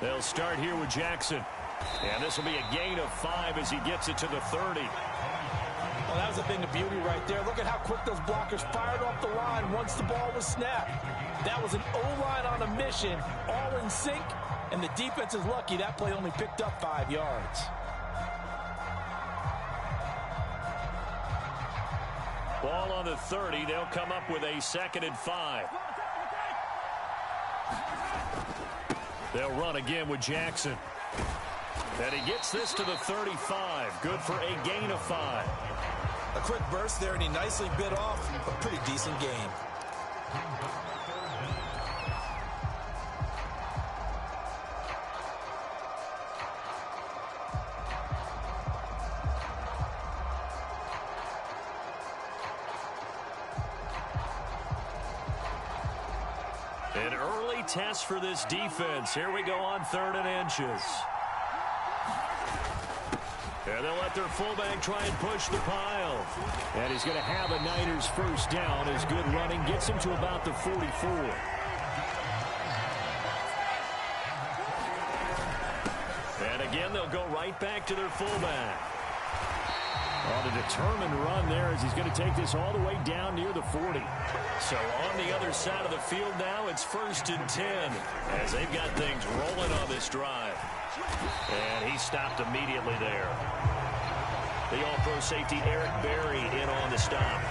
They'll start here with Jackson. And this will be a gain of 5 as he gets it to the 30. Well, that was a thing of beauty right there. Look at how quick those blockers fired off the line once the ball was snapped. That was an O-line on a mission, all in sync, and the defense is lucky that play only picked up 5 yards. Ball on the 30. They'll come up with a 2nd and 5. They'll run again with Jackson. And he gets this to the 35. Good for a gain of 5. A quick burst there, and he nicely bit off a pretty decent game. An early test for this defense. Here we go on 3rd and inches. And they'll let their fullback try and push the pile. And he's going to have a Niners first down as good running gets him to about the 44. And again, they'll go right back to their fullback. On a determined run there as he's going to take this all the way down near the 40. So on the other side of the field now, it's 1st and 10 as they've got things rolling on this drive. And he stopped immediately there. The All-Pro safety Eric Berry in on the stop.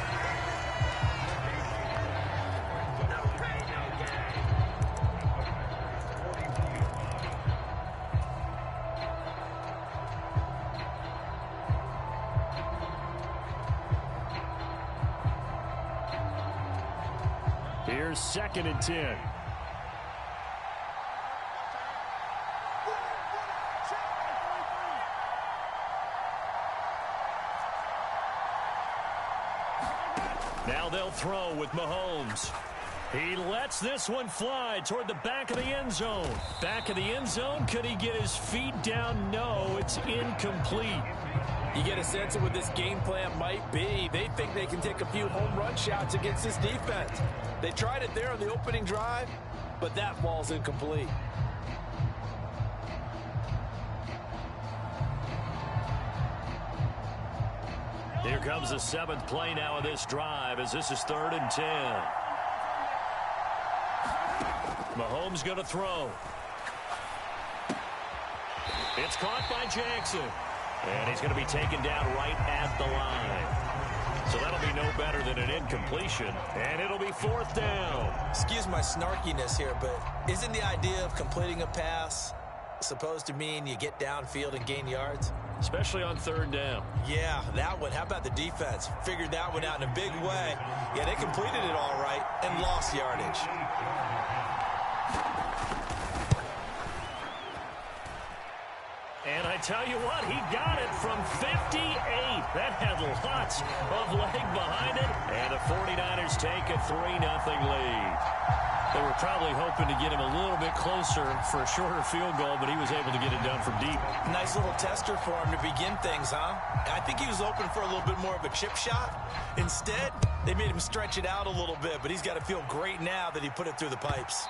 Here's 2nd and 10. Now they'll throw with Mahomes. He lets this one fly toward the back of the end zone. Back of the end zone. Could he get his feet down? No, it's incomplete. You get a sense of what this game plan might be. They think they can take a few home run shots against this defense. They tried it there on the opening drive, but that ball's incomplete. Here comes the 7th play now of this drive as this is 3rd and 10. Mahomes going to throw. It's caught by Jackson. And he's going to be taken down right at the line. So that'll be no better than an incompletion. And it'll be 4th down. Excuse my snarkiness here, but isn't the idea of completing a pass supposed to mean you get downfield and gain yards? Especially on 3rd down. Yeah, that one. How about the defense? Figured that one out in a big way. Yeah, they completed it all right and lost yardage. And I tell you what, he got it from 58. That had lots of leg behind it. And the 49ers take a 3-0 lead. They were probably hoping to get him a little bit closer for a shorter field goal, but he was able to get it done from deep. Nice little tester for him to begin things, huh? I think he was open for a little bit more of a chip shot. Instead, they made him stretch it out a little bit, but he's got to feel great now that he put it through the pipes.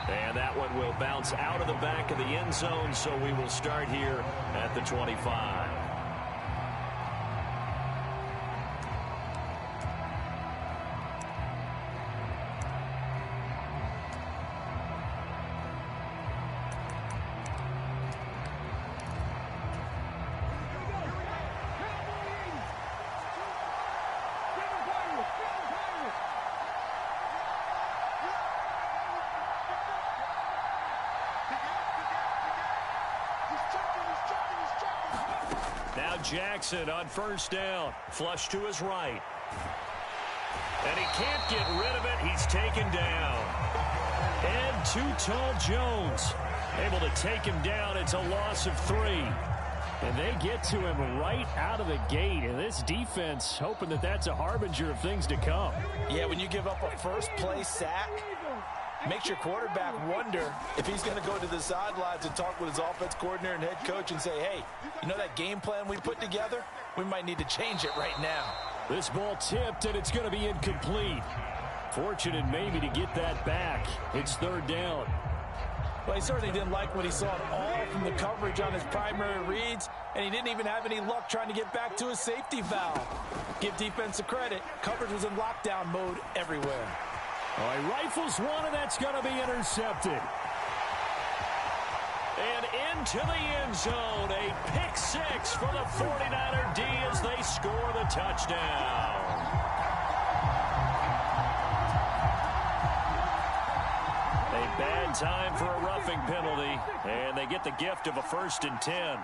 And that one will bounce out of the back of the end zone, so we will start here at the 25. Jackson on 1st down. Flush to his right. And he can't get rid of it. He's taken down. And too tall Jones. Able to take him down. It's a loss of 3. And they get to him right out of the gate. And this defense hoping that that's a harbinger of things to come. Yeah, when you give up a first-play sack, makes your quarterback wonder if he's going to go to the sidelines and talk with his offense coordinator and head coach and say, hey, you know that game plan we put together? We might need to change it right now. This ball tipped, and it's going to be incomplete. Fortunate maybe to get that back. It's 3rd down. Well, he certainly didn't like what he saw at all from the coverage on his primary reads, and he didn't even have any luck trying to get back to his safety valve. Give defense a credit. Coverage was in lockdown mode everywhere. Oh, he rifles one, and that's going to be intercepted. And into the end zone, a pick six for the 49er D as they score the touchdown. A bad time for a roughing penalty, and they get the gift of a 1st and 10.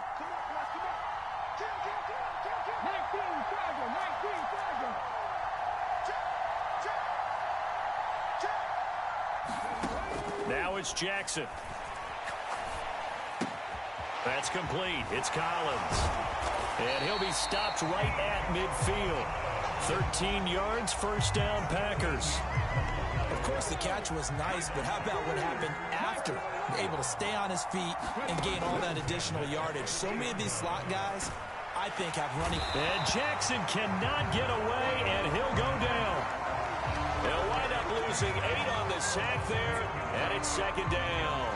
Now it's Jackson. That's complete. It's Collins. And he'll be stopped right at midfield. 13 yards, 1st down, Packers. Of course, the catch was nice, but how about what happened after? Able to stay on his feet and gain all that additional yardage. So many of these slot guys, I think, have running. And Jackson cannot get away, and he'll go down. They'll wind up losing 8 on the sack there, and it's 2nd down.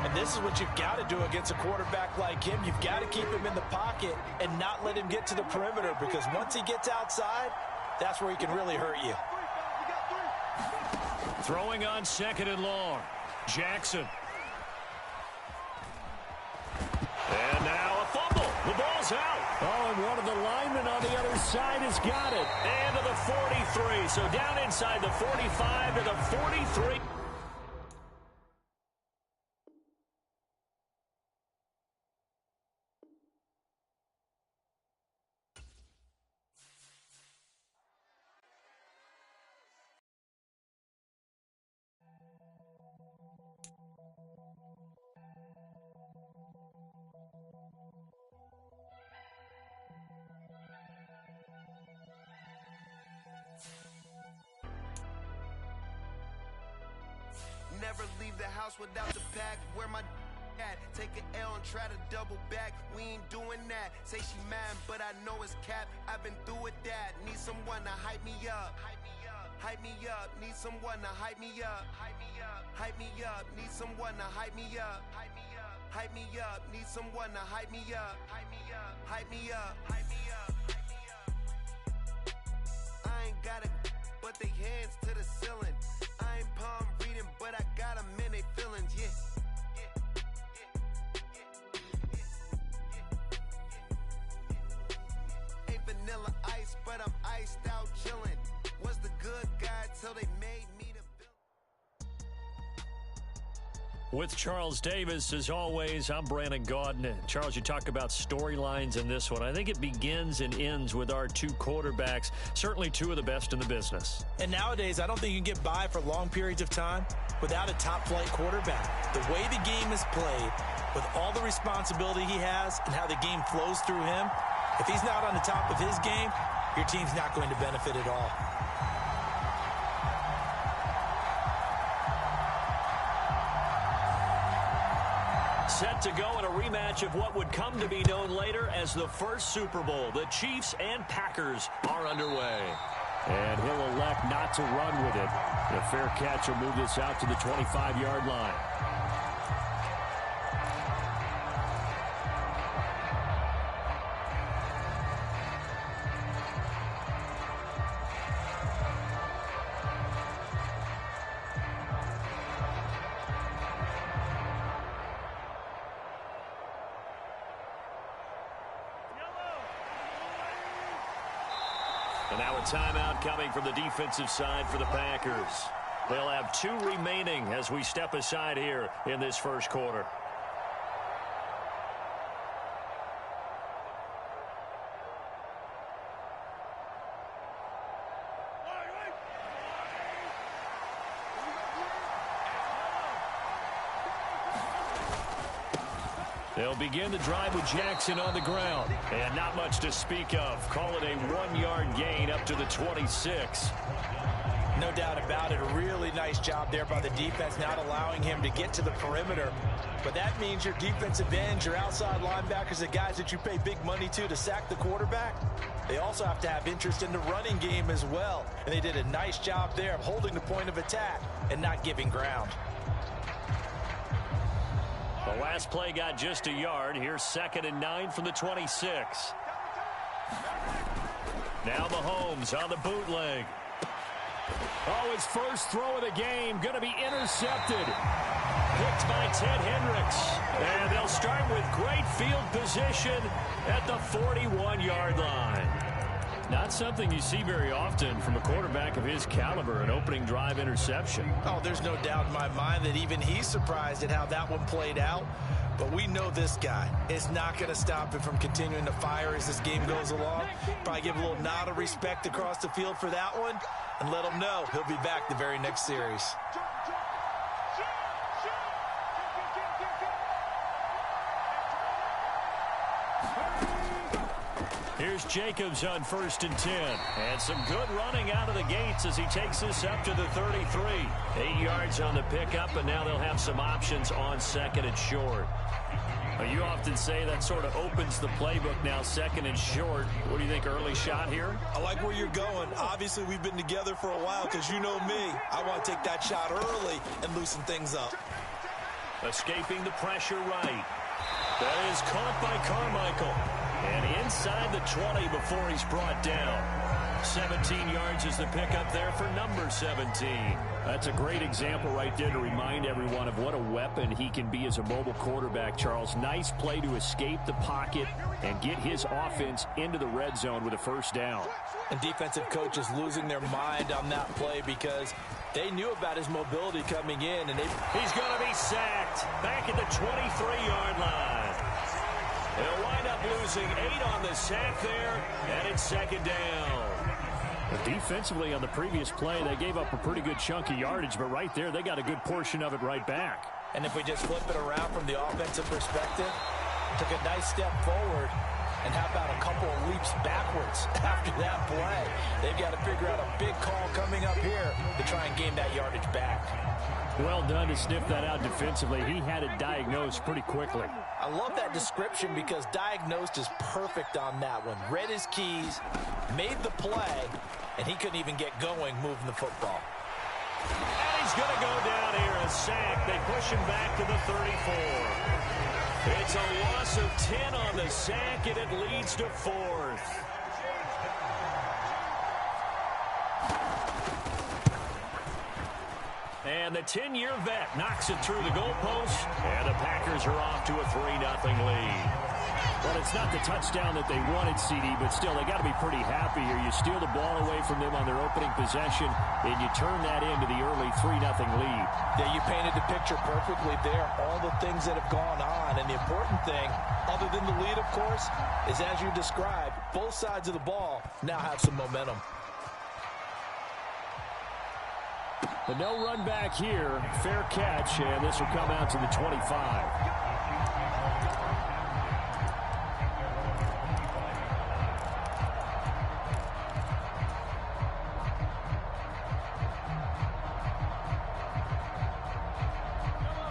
And this is what you've got to do against a quarterback like him. You've got to keep him in the pocket and not let him get to the perimeter, because once he gets outside, that's where he can really hurt you. Throwing on 2nd and long. Jackson. And now a fumble. The ball's out. Oh, and one of the linemen on the other side has got it. And to the 43. So down inside the 45 to the 43. Never leave the house without the pack. Where my at? Take an L and try to double back. We ain't doing that. Say she mad, but I know it's cap. I've been through with that. Need someone to hype me up. Hype me up. Need someone to hype me up. Hype me up. Hype me up. Need someone to hype me up. Hype me up. Hype me up. Need someone to hype me up. Hype me up. Hype me up. Hype me up. Hype me up. I ain't got it, but they hands to the ceiling. I ain't palm reading, but I got them in they feelings, yeah. Ain't vanilla ice, but I'm iced out chillin'. Was the good guy till they made me the villain. With Charles Davis, as always, I'm Brandon Gaudin. Charles, you talk about storylines in this one. I think it begins and ends with our 2 quarterbacks, certainly 2 of the best in the business. And nowadays, I don't think you can get by for long periods of time without a top-flight quarterback. The way the game is played, with all the responsibility he has and how the game flows through him, if he's not on the top of his game, your team's not going to benefit at all. Set to go in a rematch of what would come to be known later as the first Super Bowl. The Chiefs and Packers are underway. And he'll elect not to run with it. A fair catch will move this out to the 25-yard line. And now a timeout coming from the defensive side for the Packers. They'll have 2 remaining as we step aside here in this first quarter. They'll begin the drive with Jackson on the ground. And not much to speak of. Call it a 1-yard gain up to the 26. No doubt about it. A really nice job there by the defense, not allowing him to get to the perimeter. But that means your defensive ends, your outside linebackers, the guys that you pay big money to sack the quarterback, they also have to have interest in the running game as well. And they did a nice job there of holding the point of attack and not giving ground. last play got just a yard. Here's 2nd and 9 from the 26. Now Mahomes on the bootleg. Oh, his first throw of the game going to be intercepted. Picked by Ted Hendricks. And they'll start with great field position at the 41-yard line. Not something you see very often from a quarterback of his caliber, an opening drive interception. Oh, there's no doubt in my mind that even he's surprised at how that one played out. But we know this guy is not going to stop him from continuing to fire as this game goes along. Probably give a little nod of respect across the field for that one and let him know he'll be back the very next series. Here's Jacobs on 1st and 10. And some good running out of the gates as he takes this up to the 33. 8 yards on the pickup, and now they'll have some options on 2nd and short. You often say that sort of opens the playbook now, 2nd and short. What do you think, early shot here? I like where you're going. Obviously, we've been together for a while because you know me. I want to take that shot early and loosen things up. Escaping the pressure right. That is caught by Carmichael. And inside the 20 before he's brought down. 17 yards is the pickup there for number 17. That's a great example right there to remind everyone of what a weapon he can be as a mobile quarterback, Charles. Nice play to escape the pocket and get his offense into the red zone with a first down. And defensive coaches losing their mind on that play because they knew about his mobility coming in. And he's going to be sacked back at the 23-yard line. They'll wind up losing 8 on the sack there, and it's 2nd down. Defensively on the previous play, they gave up a pretty good chunk of yardage, but right there, they got a good portion of it right back. And if we just flip it around from the offensive perspective, took a nice step forward, and how about a couple of leaps backwards after that play? They've got to figure out a big call coming up here to try and gain that yardage back. Well done to sniff that out defensively. He had it diagnosed pretty quickly. I love that description because diagnosed is perfect on that one. Read his keys, made the play, and he couldn't even get going moving the football. And he's going to go down here, a sack. They push him back to the 34. It's a loss of 10 on the sack, and it leads to 4th. And the 10-year vet knocks it through the goalpost, and the Packers are off to a 3-0 lead. Well, it's not the touchdown that they wanted, CD, but still, they got to be pretty happy here. You steal the ball away from them on their opening possession, and you turn that into the early 3-0 lead. Yeah, you painted the picture perfectly there, all the things that have gone on. And the important thing, other than the lead, of course, is as you described, both sides of the ball now have some momentum. But no run back here. Fair catch, and this will come out to the 25.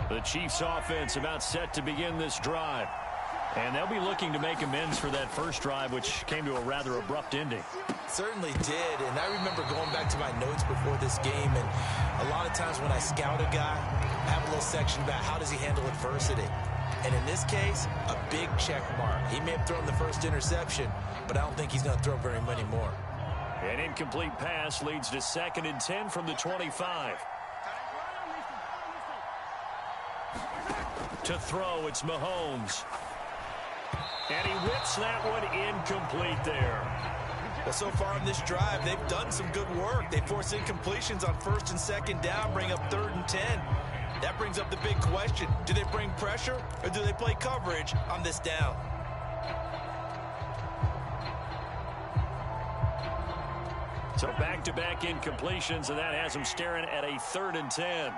The Chiefs offense about set to begin this drive. And they'll be looking to make amends for that first drive, which came to a rather abrupt ending. Certainly did, and I remember going back to my notes before this game, and a lot of times when I scout a guy, I have a little section about how does he handle adversity. And in this case, a big check mark. He may have thrown the first interception, but I don't think he's going to throw very many more. An incomplete pass leads to 2nd and 10 from the 25. To throw, it's Mahomes. And he whips that one incomplete there. Well, so far in this drive, they've done some good work. They force incompletions on 1st and 2nd down, bring up 3rd and 10. That brings up the big question. Do they bring pressure or do they play coverage on this down? So back-to-back incompletions, and that has them staring at a 3rd and 10.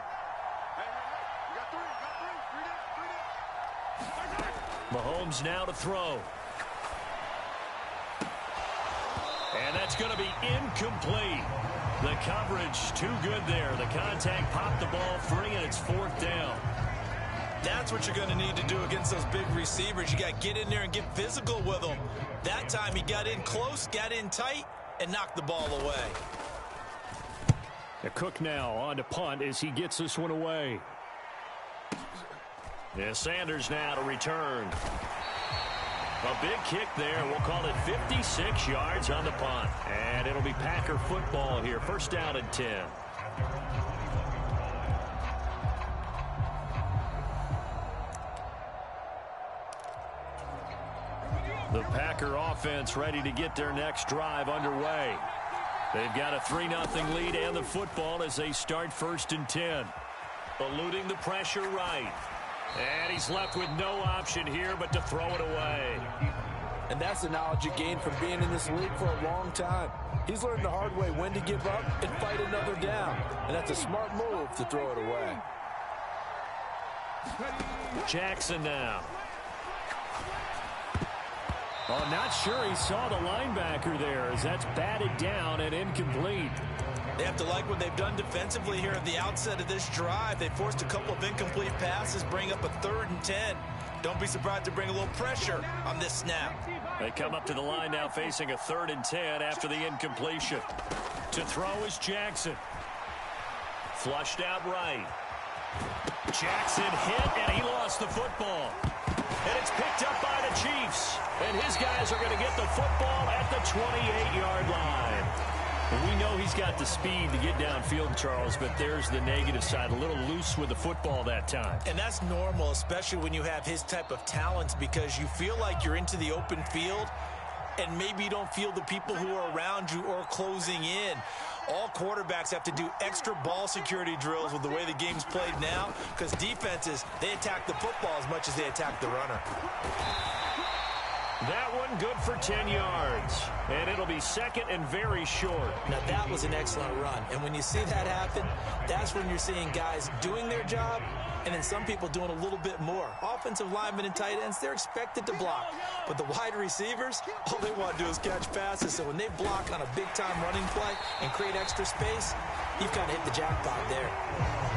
Mahomes now to throw. And that's going to be incomplete. The coverage too good there. The contact popped the ball free, and it's 4th down. That's what you're going to need to do against those big receivers. You got to get in there and get physical with them. That time he got in close, got in tight, and knocked the ball away. The Cook now on to punt as he gets this one away. Yeah, Sanders now to return. A big kick there. We'll call it 56 yards on the punt. And it'll be Packer football here. First down and 10. The Packer offense ready to get their next drive underway. They've got a 3-0 lead and the football as they start first and 10. Eluding the pressure right. And he's left with no option here but to throw it away. And that's the knowledge you gain from being in this league for a long time. He's learned the hard way when to give up and fight another down. And that's a smart move to throw it away. Jackson now. Oh, not sure he saw the linebacker there as that's batted down and incomplete. They have to like what they've done defensively here at the outset of this drive. They forced a couple of incomplete passes, bring up a 3rd and 10. Don't be surprised to bring a little pressure on this snap. They come up to the line now facing a 3rd and 10 after the incompletion. To throw is Jackson. Flushed out right. Jackson hit, and he lost the football. And it's picked up by the Chiefs. And his guys are going to get the football at the 28-yard line. We know he's got the speed to get downfield, Charles, but there's the negative side. A little loose with the football that time. And that's normal, especially when you have his type of talents, because you feel like you're into the open field, and maybe you don't feel the people who are around you or closing in. All quarterbacks have to do extra ball security drills with the way the game's played now, because defenses, they attack the football as much as they attack the runner. That one good for 10 yards. And it'll be second and very short. Now, that was an excellent run. And when you see that happen, that's when you're seeing guys doing their job and then some people doing a little bit more. Offensive linemen and tight ends, they're expected to block. But the wide receivers, all they want to do is catch passes. So when they block on a big-time running play and create extra space, you've got to hit the jackpot there.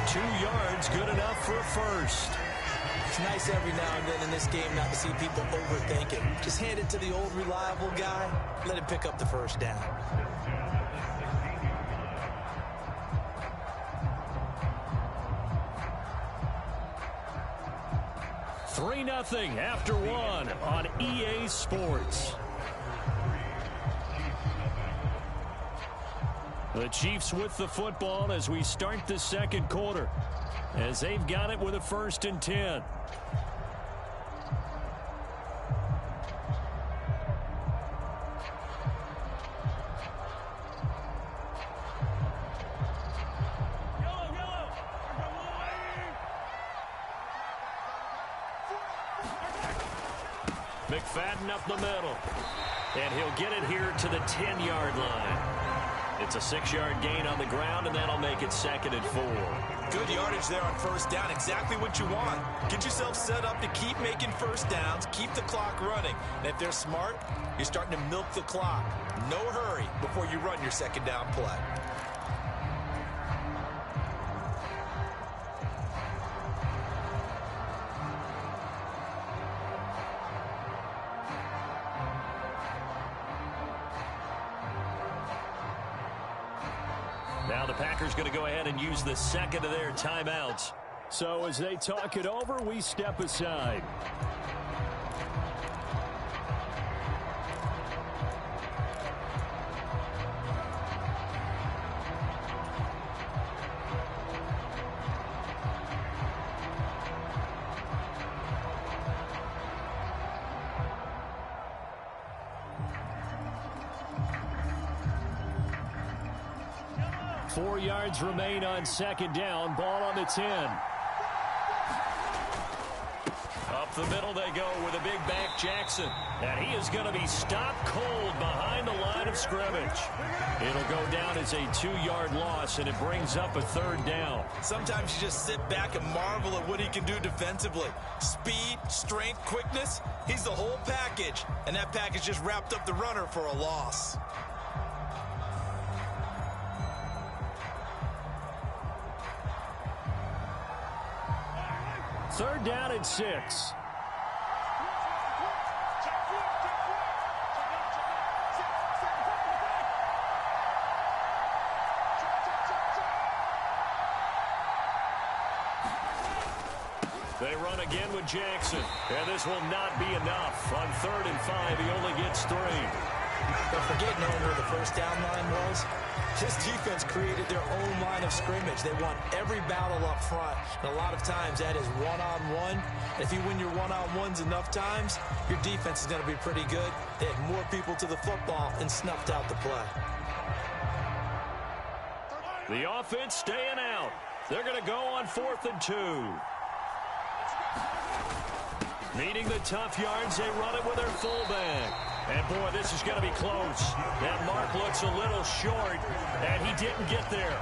2 yards, good enough for a first. It's nice every now and then in this game not to see people overthink it. Just hand it to the old reliable guy. Let him pick up the first down. Three 0 after one on EA Sports. The Chiefs with the football as we start the second quarter, as they've got it with a 1st and 10. McFadden up the middle, and he'll get it here to the 10-yard line. It's a 6-yard gain on the ground, and that'll make it 2nd and 4. Good yardage there on first down. Exactly what you want. Get yourself set up to keep making first downs, keep the clock running. And if they're smart, you're starting to milk the clock. No hurry before you run your second down play. Now the Packers going to go ahead and use the second of their timeouts. So as they talk it over, we step aside. Yards remain on second down. Ball on the 10. Up the middle they go with a big back Jackson. And he is going to be stopped cold behind the line of scrimmage. It'll go down as a 2-yard loss, and it brings up a 3rd down. Sometimes you just sit back and marvel at what he can do defensively. Speed, strength, quickness. He's the whole package. And that package just wrapped up the runner for a loss. Third down and 6. They run again with Jackson. And this will not be enough. On 3rd and 5, he only gets 3. Don't forget knowing where the first down line was. This defense created their own line of scrimmage. They won every battle up front. And a lot of times that is one-on-one. If you win your one-on-ones enough times, your defense is going to be pretty good. They had more people to the football and snuffed out the play. The offense staying out. They're going to go on 4th and 2. Needing the tough yards, they run it with their fullback. And, boy, this is going to be close. That mark looks a little short, and he didn't get there.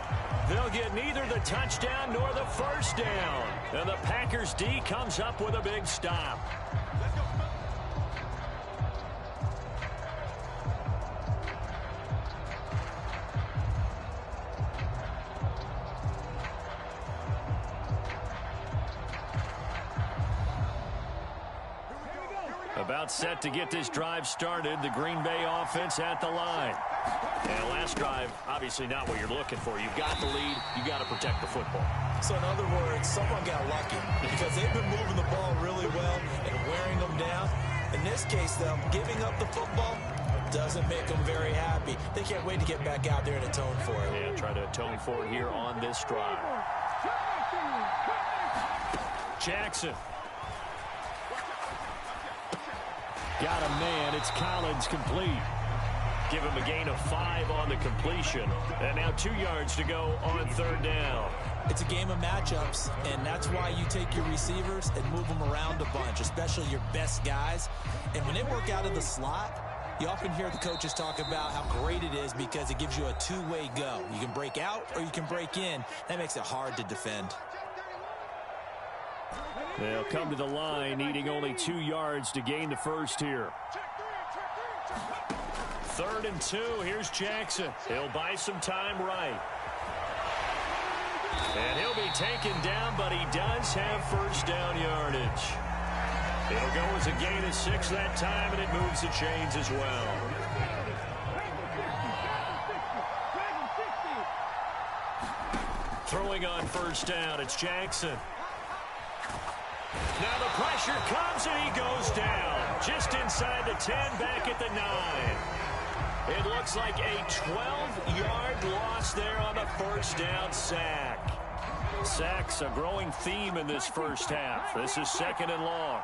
They'll get neither the touchdown nor the first down. And the Packers D comes up with a big stop. About set to get this drive started. The Green Bay offense at the line. And last drive, obviously not what you're looking for. You've got the lead. You've got to protect the football. So in other words, someone got lucky because they've been moving the ball really well and wearing them down. In this case, though, giving up the football doesn't make them very happy. They can't wait to get back out there and atone for it. And try to atone for it here on this drive. Jackson. Got a man. It's Collins complete. Give him a gain of 5 on the completion. And now 2 yards to go on 3rd down. It's a game of matchups, and that's why you take your receivers and move them around a bunch, especially your best guys. And when they work out of the slot, you often hear the coaches talk about how great it is because it gives you a two-way go. You can break out or you can break in. That makes it hard to defend. They'll come to the line, needing only 2 yards to gain the first here. 3rd and 2. Here's Jackson. He'll buy some time right. And he'll be taken down, but he does have first down yardage. It'll go as a gain of 6 that time, and it moves the chains as well. Throwing on first down, it's Jackson. Now the pressure comes, and he goes down. Just inside the 10, back at the 9. It looks like a 12-yard loss there on the first down sack. Sacks a growing theme in this first half. This is 2nd and long.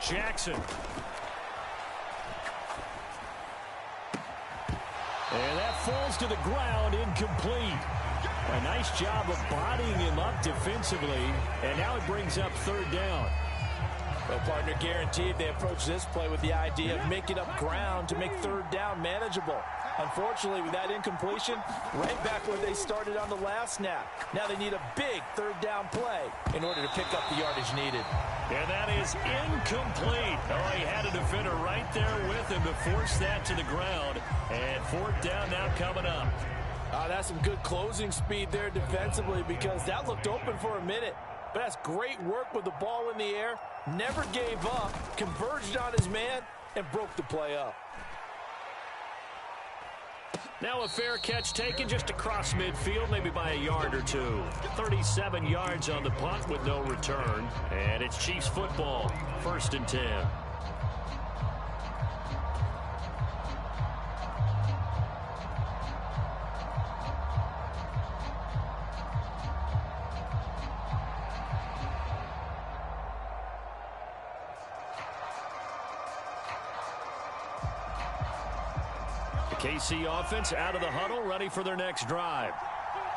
Jackson. And that falls to the ground, incomplete. A nice job of bodying him up defensively, and now it brings up 3rd down. Well, partner, guaranteed they approach this play with the idea of making up ground to make 3rd down manageable. Unfortunately, with that incompletion, right back where they started on the last snap. Now they need a big 3rd down play in order to pick up the yardage needed. And that is incomplete. Oh, he had a defender right there with him to force that to the ground. And 4th down now coming up. That's some good closing speed there defensively because that looked open for a minute. But that's great work with the ball in the air. Never gave up, converged on his man, and broke the play up. Now a fair catch taken just across midfield, maybe by a yard or 2. 37 yards on the punt with no return. And it's Chiefs football, 1st and 10. KC offense out of the huddle, ready for their next drive.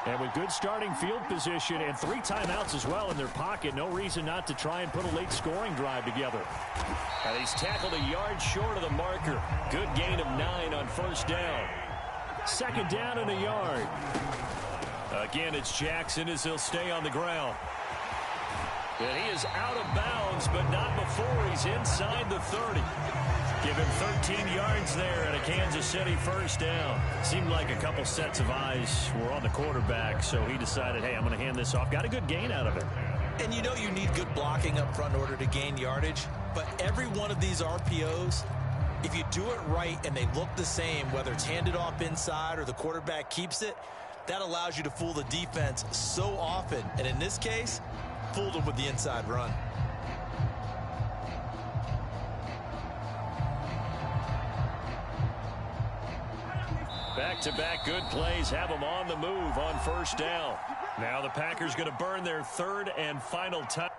And with good starting field position and 3 timeouts as well in their pocket, no reason not to try and put a late scoring drive together. And he's tackled a yard short of the marker. Good gain of 9 on first down. 2nd down and a yard. Again, it's Jackson as he'll stay on the ground. And he is out of bounds, but not before he's inside the 30. Give him 13 yards there and a Kansas City first down. Seemed like a couple sets of eyes were on the quarterback, so he decided, hey, I'm going to hand this off. Got a good gain out of it. And you know you need good blocking up front in order to gain yardage, but every one of these RPOs, if you do it right and they look the same, whether it's handed off inside or the quarterback keeps it, That allows you to fool the defense so often. And in this case, fooled them with the inside run. Back-to-back good plays have them on the move on first down. Now the Packers going to burn their third and final time.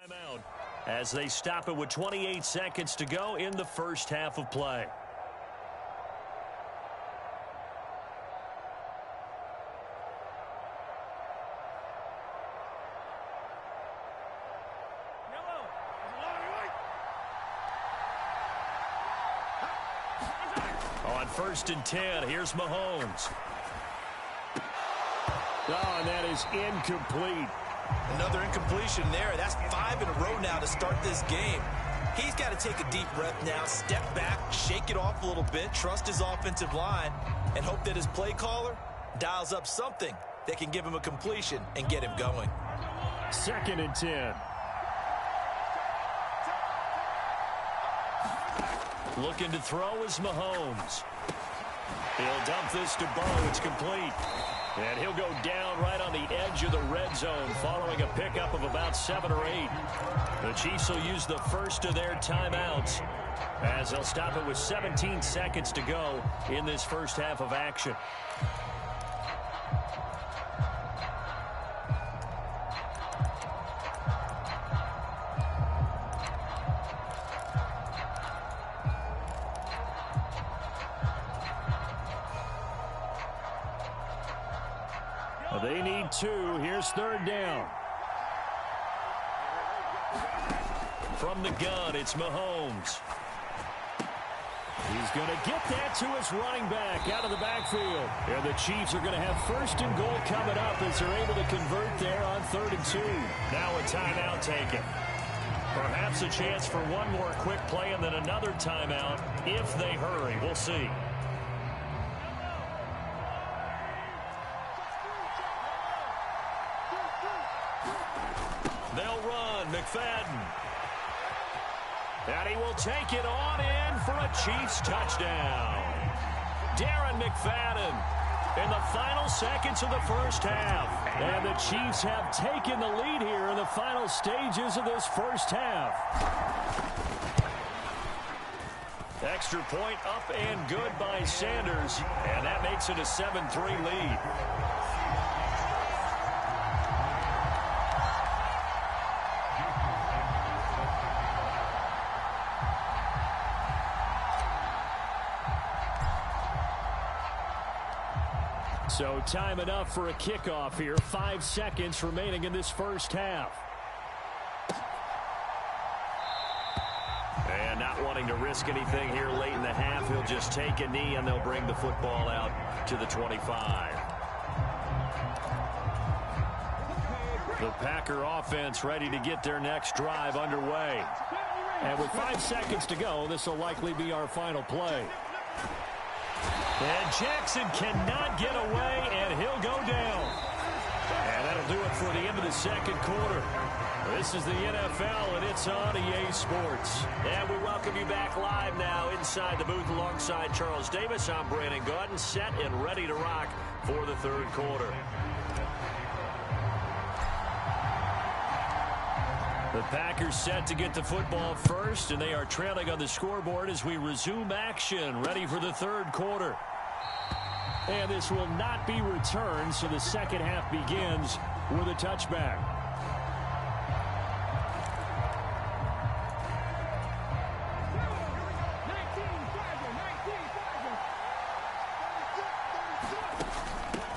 Out as they stop it with 28 seconds to go in the first half of play. On 1st and 10, here's Mahomes. Oh, and that is incomplete. Another incompletion there. That's 5 in a row now to start this game. He's got to take a deep breath now, step back, shake it off a little bit, trust his offensive line, and hope that his play caller dials up something that can give him a completion and get him going. 2nd and 10. Looking to throw is Mahomes. He'll dump this to Burrow. It's complete. And he'll go down right on the edge of the red zone following a pickup of about 7 or 8. The Chiefs will use the first of their timeouts as they'll stop it with 17 seconds to go in this first half of action. They need 2. Here's 3rd down. From the gun, it's Mahomes. He's going to get that to his running back out of the backfield. And the Chiefs are going to have 1st and goal coming up as they're able to convert there on 3rd and 2. Now a timeout taken. Perhaps a chance for one more quick play and then another timeout if they hurry. We'll see. They'll run. McFadden. And he will take it on in for a Chiefs touchdown. Darren McFadden in the final seconds of the first half. And the Chiefs have taken the lead here in the final stages of this first half. Extra point up and good by Sanders. And that makes it a 7-3 lead. So time enough for a kickoff here. 5 seconds remaining in this first half. And not wanting to risk anything here late in the half, he'll just take a knee and they'll bring the football out to the 25. The Packer offense ready to get their next drive underway. And with 5 seconds to go, this will likely be our final play. And Jackson cannot get away, and he'll go down. And that'll do it for the end of the second quarter. This is the NFL, and it's on EA Sports. And we welcome you back live now inside the booth alongside Charles Davis. I'm Brandon Gaudin, set and ready to rock for the third quarter. The Packers set to get the football first, and they are trailing on the scoreboard as we resume action, ready for the third quarter. And this will not be returned, so the second half begins with a touchback.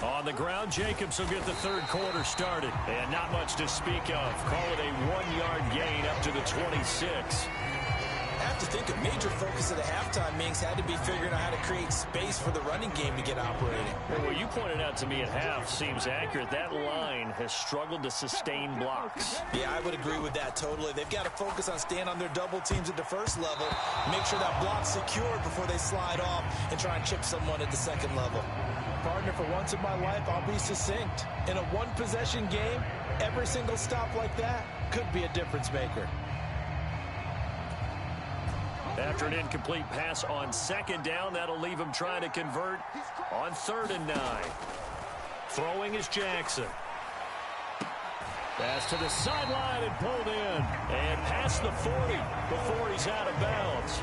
On the ground, Jacobs will get the third quarter started. And not much to speak of. Call it a 1-yard gain up to the 26. to think a major focus of the halftime meetings had to be figuring out how to create space for the running game to get operating. Well, what you pointed out to me at half seems accurate. That line has struggled to sustain blocks. Yeah, I would agree with that totally. They've got to focus on staying on their double teams at the first level, make sure that block's secured before they slide off and try and chip someone at the second level. Partner, for once in my life, I'll be succinct. In a one-possession game, every single stop like that could be a difference maker. After an incomplete pass on second down, that'll leave him trying to convert on 3rd and 9. Throwing is Jackson. Pass to the sideline and pulled in. And past the 40 before he's out of bounds.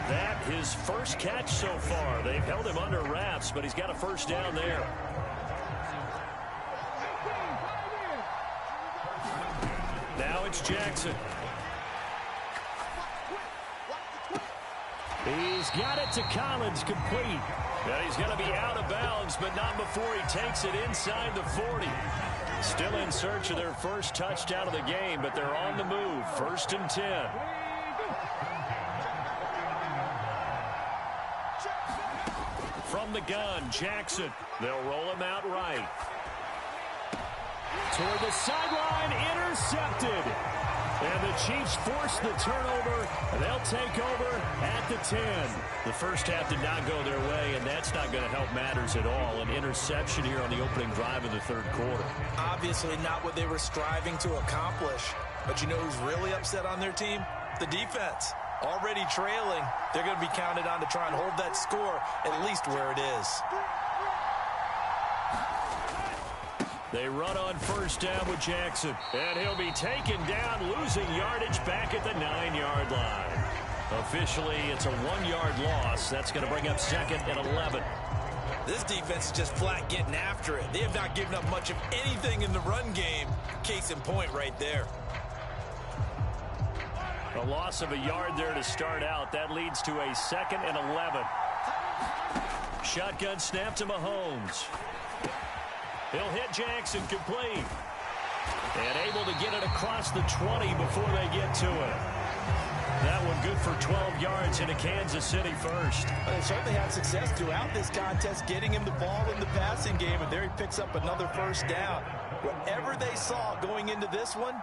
That his first catch so far. They've held him under wraps, but he's got a first down there. Now it's Jackson. He's got it to Collins, complete. And he's going to be out of bounds, but not before he takes it inside the 40. Still in search of their first touchdown of the game, but they're on the move. 1st and 10. From the gun, Jackson. They'll roll him out right. Toward the sideline, intercepted. And the Chiefs force the turnover, and they'll take over at the 10. The first half did not go their way, and that's not going to help matters at all. An interception here on the opening drive of the 3rd quarter. Obviously not what they were striving to accomplish. But you know who's really upset on their team? The defense. Already trailing, they're going to be counted on to try and hold that score at least where it is. They run on 1st down with Jackson. And he'll be taken down, losing yardage back at the 9-yard line. Officially, it's a 1-yard loss. That's going to bring up 2nd and 11. This defense is just flat getting after it. They have not given up much of anything in the run game. Case in point right there. A loss of a yard there to start out. That leads to a 2nd and 11. Shotgun snap to Mahomes. He'll hit Jackson, complete. And able to get it across the 20 before they get to it. That one good for 12 yards into Kansas City first. They certainly had success throughout this contest, getting him the ball in the passing game, and there he picks up another first down. Whatever they saw going into this one,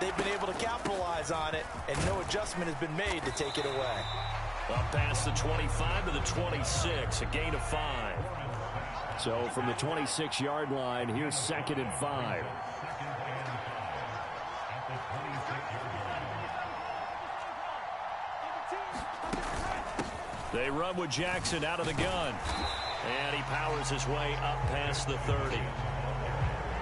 they've been able to capitalize on it, and no adjustment has been made to take it away. Up past the 25 to the 26, a gain of 5. So from the 26-yard line, here's 2nd and 5. They run with Jackson out of the gun. And he powers his way up past the 30.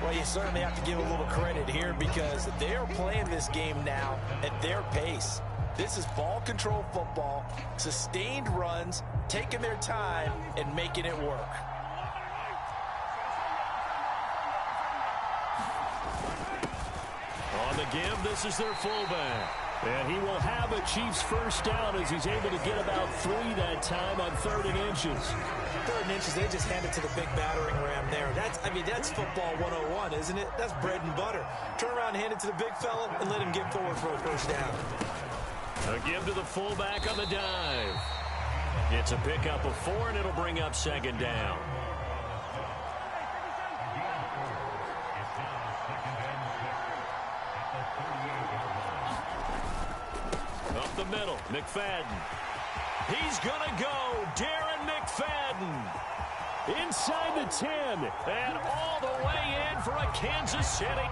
Well, you certainly have to give a little credit here because they are playing this game now at their pace. This is ball control football, sustained runs, taking their time and making it work. On the give, this is their fullback. And he will have a Chiefs first down as he's able to get about 3 that time on 3rd and inches. 3rd and inches, they just hand it to the big battering ram there. That's football 101, isn't it? That's bread and butter. Turn around and hand it to the big fella and let him get forward for a first down. A give to the fullback on the dive. It's a pickup of 4, and it'll bring up 2nd down. Up the middle, McFadden. He's going to go. Darren McFadden. Inside the 10. And all the way in for a Kansas City.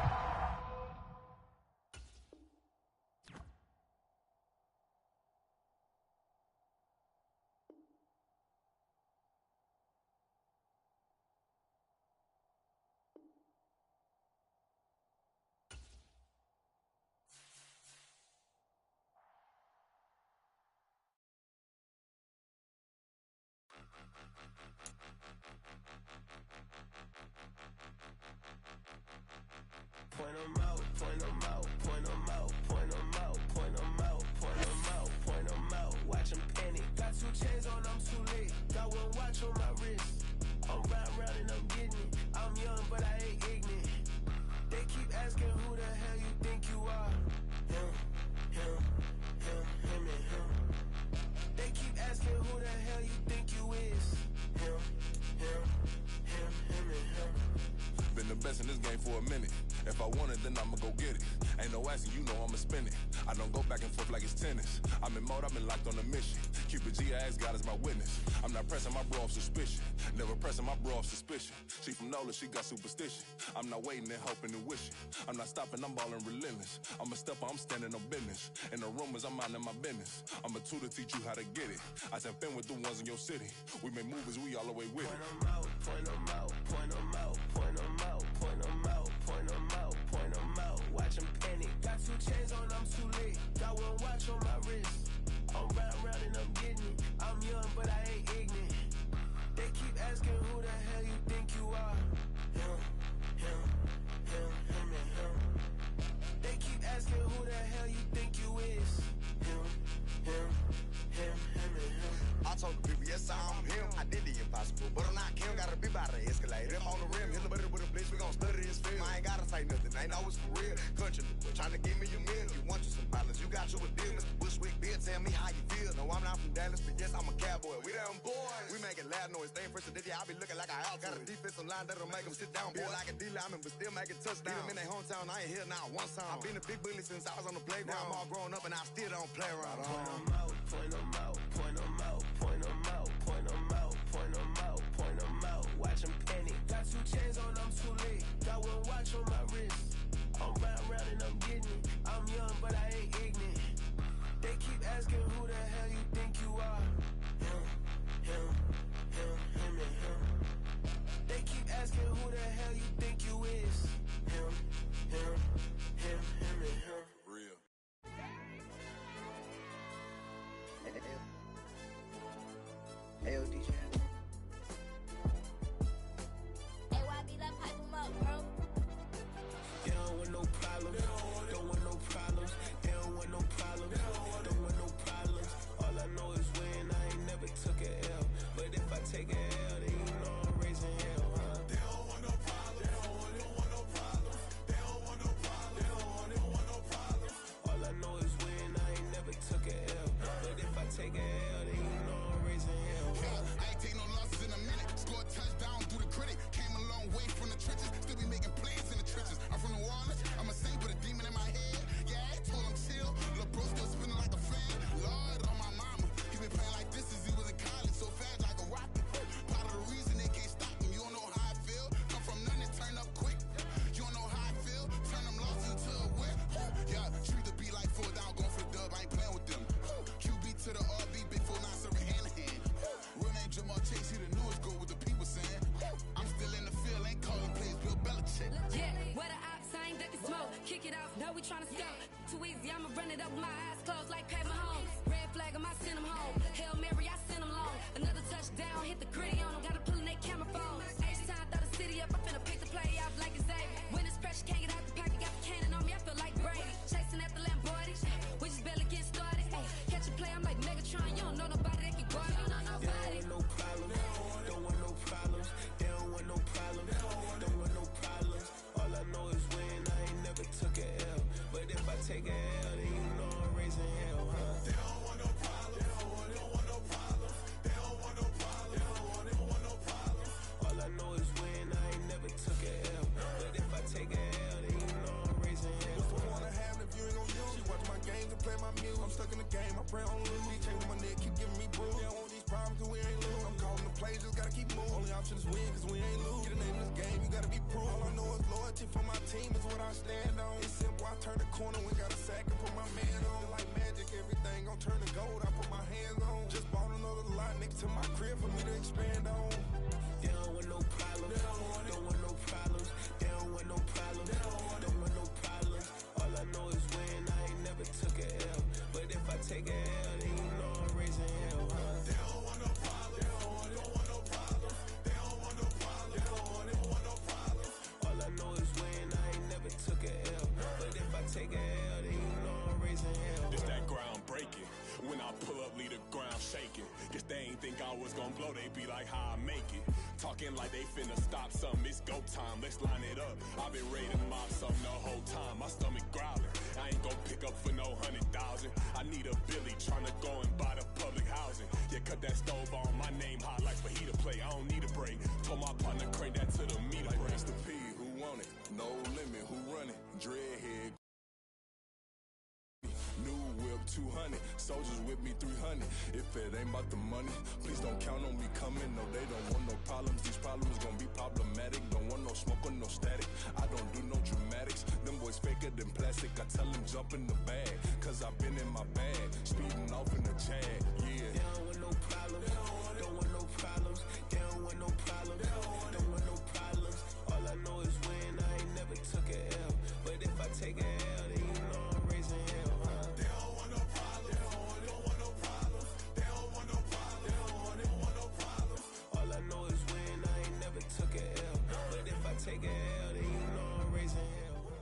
Point 'em out, point 'em out, point 'em out, point 'em out, point 'em out, point 'em out, point 'em out. Watch 'em panic. Got 2 chains on, I'm too late. Got 1 watch on my wrist. I'm round and I'm getting it. I'm young, but I ain't ignorant. They keep asking who the hell you think you are. Him, and him. best in this game for a minute. If I want it, then I'ma go get it. Ain't no asking, you know I'ma spend it. I don't go back and forth like it's tennis. I'm in mode, I've been locked on a mission. Cupid G, I ask God as my witness. I'm not pressing my bro off suspicion. Never pressing my bro off suspicion. She from NOLA, she got superstition. I'm not waiting and hoping and wishing. I'm not stopping, I'm balling relentless. I'm a stepper, I'm standing on business. In the rumors, I'm minding my business. I'm a tutor, teach you how to get it. I said, been with the ones in your city. We make movies, we all the way with it. Point 'em out, point 'em out, point 'em out, point 'em out, point 'em out, point 'em out, point 'em out. Watch 'em panic. Got 2 chains on, I'm too late. Got 1 watch on my wrist. I'm round and I'm getting it. I'm young, but I ain't ignorant. They keep asking who the hell you think you are. Him, him, him, him, and him. They keep asking who the hell you think you is. Him, him, him, him, and him. I told the people, yes, I'm him. I did the impossible, but I'm not Kim. Gotta be by the escalator. Him on the rim, hit the butter with a blitz. We gon' study this film. I ain't gotta say nothing, ain't know it's for real. Country, trying to give me a meal. You want you some pilots, you got you a deal. Mr. Bushwick, Bill, tell me how you feel. No, I'm not from Dallas, but yes, I'm a cowboy. We them boys. We making loud noise. Staying first to this, I be looking like a house. Got a defensive line that'll make them sit down. Feel like a D-lineman, but still making touchdowns. Beat them in their hometown, I ain't here now one time. I been a big bully since I was on the playground. Now I'm all grown up and I still don't play around. Point 'em out, point 'em out, point 'em out, point 'em out, point 'em out, point 'em out, point 'em out. Watch 'em panic. Got 2 chains on, I'm too late. Got 1 watch on my wrist. I'm round and I'm getting it. I'm young, but I ain't ignorant. They keep asking who the hell you think you are. Him, him, him, him, and him. They keep asking who the hell you think you is. Him, him, him, him, and him. Real. Ayo, DJ. AYB, let pipe him up, bro. They don't want no problems. Don't want no problems. They don't want no problems. Don't want no problems. All I know is win. I ain't never took a L. But if I take a L, then you know I'm raising hell, huh? They don't want no problems. They don't want no problems. They don't want no problems. They don't want no problems. All I know is win. I ain't never took a L. But if I take a L, then you know I'm raising hell, huh? I ain't take no losses in a minute. Scored touchdown through the critic. Came a long way from the trenches. Still be making plays in the trenches. I'm from New Orleans. I'm a saint with a demon in my head. Yeah, I told him chill. Lil' bro still spinning like a fan. Lord on my mama. He been playing like this since he was in college. So fast like a rocket. Part of the reason they can't stop him. You don't know how I feel. Come from nothing, turn up quick. You don't know how I feel. Turn them losses into a whip. Yeah, treat the beat like 4 down. Going for the dub. I ain't playing with them. QB to the RB. Big 4-9 serving hand to hand. Real name Jamal Chase. He the newest goal with the people saying. I'm still in the field. Ain't calling plays. Bill Belichick. Yeah, where the ops, I ain't ducking smoke. Kick it off, know we tryna scope. Too easy, I'ma run it up with my eyes closed like Pat Mahomes. Red flag, I send him home. Hail Mary, I send him long. Another touchdown, hit the gritty on him. Gotta pull in they camera phones. H-time, throw the city up. I'm finna pick the play off like it's Xavier. When it's pressure, can't get out the pocket. Got the cannon on me, I feel like Brady. Chasing after Lamborghini, we just barely get started. Ay, catch a play, I'm like Megatron. You don't know nobody that can guard me. You don't know nobody. They don't want no problems. Don't want no problems. They don't want no problems. Don't want no problems. All I know is win. I ain't never took a L. But if I take a L, then you know I'm raising hell, huh? They don't want no problems. They don't want no problems. They don't want no problems. They don't want no problems. All I know is win. I ain't never took a L. But if I take a L, then you know I'm raising hell. What's the point of having if you ain't gon' use? She watch my games and play my music. I'm stuck in the game. I pray on lose. These chains on my neck keep giving me bruise. They don't want these problems cause we ain't lose. I'm calling the plays, just gotta keep moving. Only option is win cause we ain't lose. Get a name in this game, you gotta be proof. All I know is loyalty for my team is what I stand on. It's simple, I turn the corner, we got a sack and put my man on. Like magic, everything gon' turn to gold, I put my hands on. Just bought another lot next to my crib for me to expand on. They don't want no problems. Don't want no problems. They don't want no problems. Don't want no problems. All I know is win. I ain't never took a L. But if I take a L, then you know I'm raising hell, huh? They don't want no problems. They don't want no problems. They don't want no problems. They don't want no problems. All I know is win. I ain't never took a L. But if I take a L, then you know I'm raising hell. It's that ground breaking. When I pull up, leave the ground shaking. Guess they ain't think I was gon' blow, they be like, how I make it. Talking like they finna stop something, it's go time, let's line it up. I've been ready to mop something the whole time, my stomach growling. I ain't gon' pick up for no 100,000. I need a Billy tryna go and buy the public housing. Yeah, cut that stove on, my name hot like fajita play, I don't need a break. Told my partner crank that to the meter like break. Mr. P, who won? on it. No limit, who run it? Dreadhead. New whip 200, soldiers with me 300. If it ain't about the money, please don't count on me coming. No, they don't want no problems. These problems gonna be problematic. Don't want no smoke or no static. I don't do no dramatics. Them boys faker than plastic. I tell them jump in the bag, cause I've been in my bag, speeding off in the Jag. Yeah. They don't want no problems. Don't want no problems. They don't want no problems. Don't want no problems. All I know is win. I ain't never took a L. But if I take a L, then you know I'm raising hell. Take a L, then you know I'm raising hell.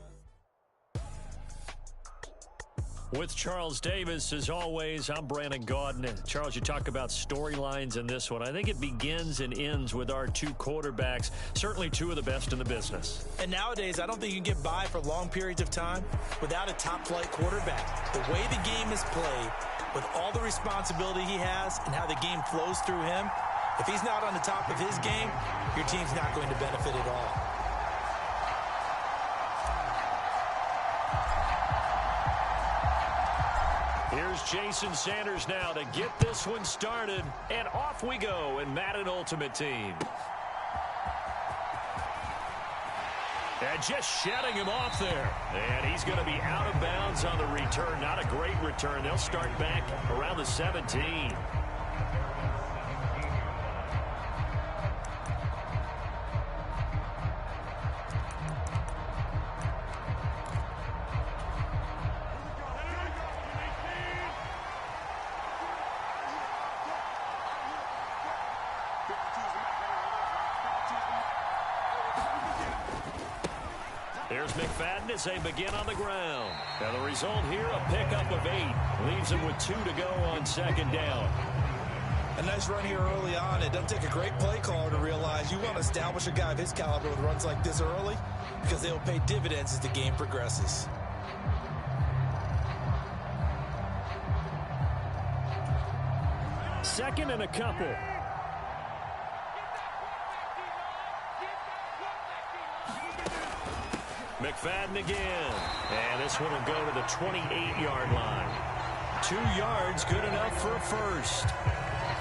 With Charles Davis, as always, I'm Brandon Gaudin. And Charles, you talk about storylines in this one. I think it begins and ends with our two quarterbacks, certainly two of the best in the business. And nowadays, I don't think you can get by for long periods of time without a top-flight quarterback. The way the game is played, with all the responsibility he has and how the game flows through him, if he's not on the top of his game, your team's not going to benefit at all. Here's Jason Sanders now to get this one started, and off we go in Madden Ultimate Team. And just shutting him off there. And he's going to be out of bounds on the return. Not a great return. They'll start back around the 17. There's McFadden as they begin on the ground. Now the result here, a pickup of 8. Leaves him with 2 to go on second down. A nice run here early on. It doesn't take a great play caller to realize you want to establish a guy of his caliber with runs like this early, because they'll pay dividends as the game progresses. Second and a couple. McFadden again. And this one will go to the 28-yard line. 2 yards, good enough for a first.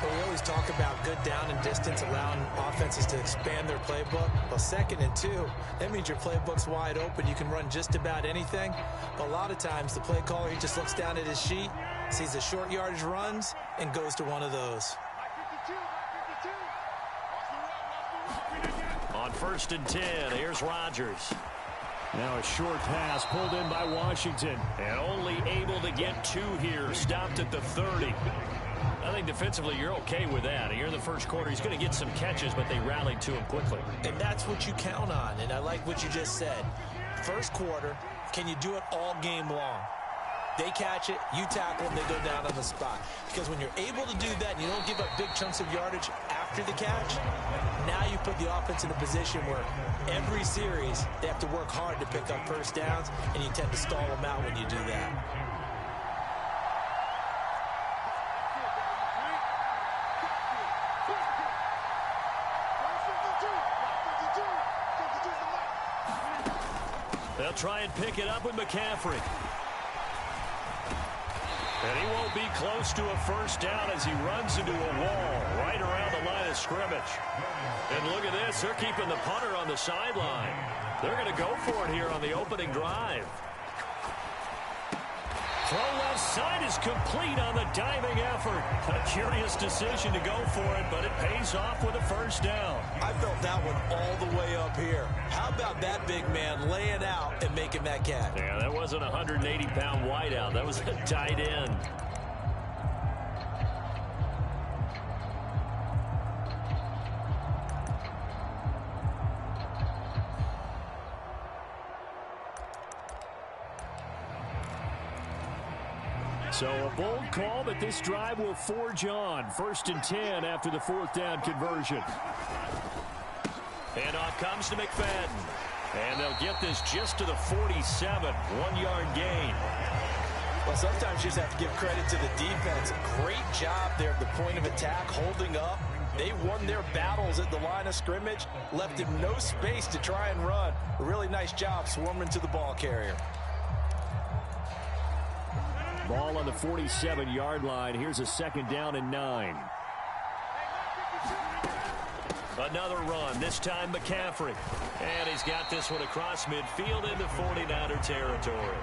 Well, we always talk about good down and distance, allowing offenses to expand their playbook. Well, 2nd and 2, that means your playbook's wide open. You can run just about anything. But a lot of times, the play caller, he just looks down at his sheet, sees the short yardage runs, and goes to one of those. On 1st and 10, here's Rodgers. Now a short pass pulled in by Washington. And only able to get 2 here. Stopped at the 30. I think defensively you're okay with that. Here in the first quarter, he's going to get some catches, but they rallied to him quickly. And that's what you count on. And I like what you just said. First quarter, can you do it all game long? They catch it, you tackle them, they go down on the spot. Because when you're able to do that and you don't give up big chunks of yardage after the catch, now you put the offense in a position where every series they have to work hard to pick up first downs, and you tend to stall them out when you do that. They'll try and pick it up with McCaffrey. And he won't be close to a first down as he runs into a wall right around the line of scrimmage. And look at this. They're keeping the punter on the sideline. They're going to go for it here on the opening drive. Throw left side is complete on the diving effort. A curious decision to go for it, but it pays off with a first down. I felt that one all the way up here. How about that big man laying out and making that catch? Yeah, that wasn't a 180-pound wideout. That was a tight end. So a bold call, but this drive will forge on. 1st and 10 after the 4th down conversion. And off comes to McFadden. And they'll get this just to the 47. 1-yard gain. Well, sometimes you just have to give credit to the defense. Great job there at the point of attack, holding up. They won their battles at the line of scrimmage, left him no space to try and run. A really nice job swarming to the ball carrier. Ball on the 47-yard line. Here's a 2nd down and 9. Another run, this time McCaffrey. And he's got this one across midfield into 49er territory.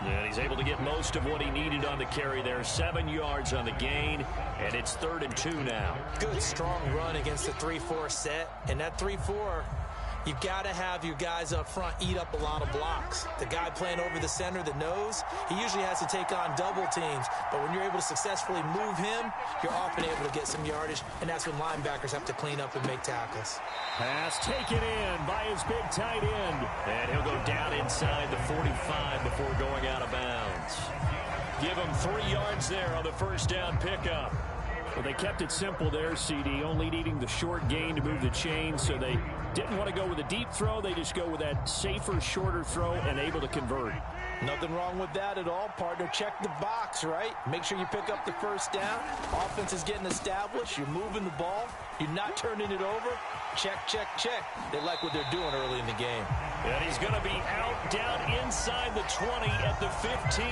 And he's able to get most of what he needed on the carry there. 7 yards on the gain, and it's 3rd and 2 now. Good, strong run against the 3-4 set. And that 3-4, you've got to have your guys up front eat up a lot of blocks. The guy playing over the center, the nose, he usually has to take on double teams. But when you're able to successfully move him, you're often able to get some yardage, and that's when linebackers have to clean up and make tackles. Pass taken in by his big tight end. And he'll go down inside the 45 before going out of bounds. Give him 3 yards there on the 1st down pickup. Well, they kept it simple there, CD, only needing the short gain to move the chain, so they didn't want to go with a deep throw. They just go with that safer, shorter throw and able to convert. Nothing wrong with that at all, partner. Check the box, right? Make sure you pick up the 1st down. Offense is getting established. You're moving the ball. You're not turning it over. Check, check, check. They like what they're doing early in the game. And he's going to be out down inside the 20 at the 15.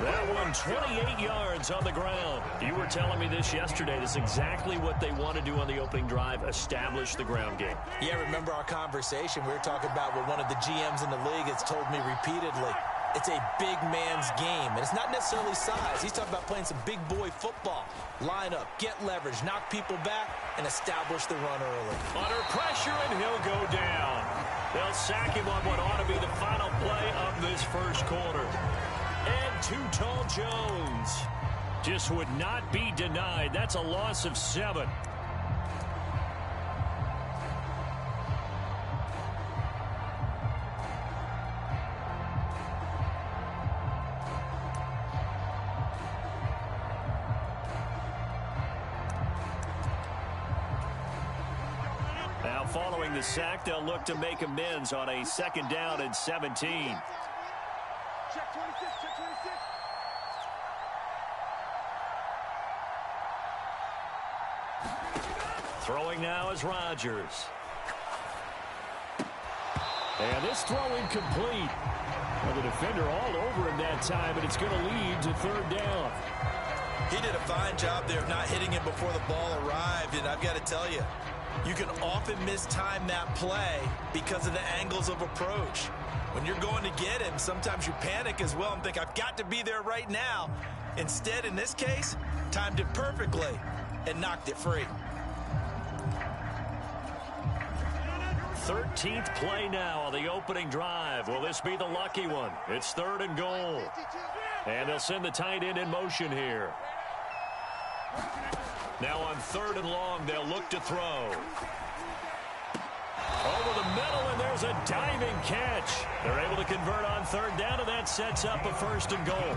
That one, 28 yards on the ground. You were telling me this yesterday. This is exactly what they want to do on the opening drive, establish the ground game. Yeah, remember our conversation? We were talking about what one of the GMs in the league has told me repeatedly. It's a big man's game, and it's not necessarily size. He's talking about playing some big boy football. Line up, get leverage, knock people back, and establish the run early. Under pressure, and he'll go down. They'll sack him on what ought to be the final play of this 1st quarter. And Too Tall Jones just would not be denied. That's a loss of 7. Now following the sack, they'll look to make amends on a 2nd down and 17. Check 26, check 26. Throwing now is Rodgers. And this throw incomplete. Well, the defender all over him that time, and it's going to lead to 3rd down. He did a fine job there of not hitting it before the ball arrived, and I've got to tell you, you can often mistime that play because of the angles of approach. When you're going to get him, sometimes you panic as well and think, I've got to be there right now. Instead, in this case, timed it perfectly and knocked it free. 13th play now on the opening drive. Will this be the lucky one? It's 3rd and goal. And they'll send the tight end in motion here. Now on 3rd and long, they'll look to throw. Over the middle, and there's a diving catch. They're able to convert on 3rd down, and that sets up a 1st and goal.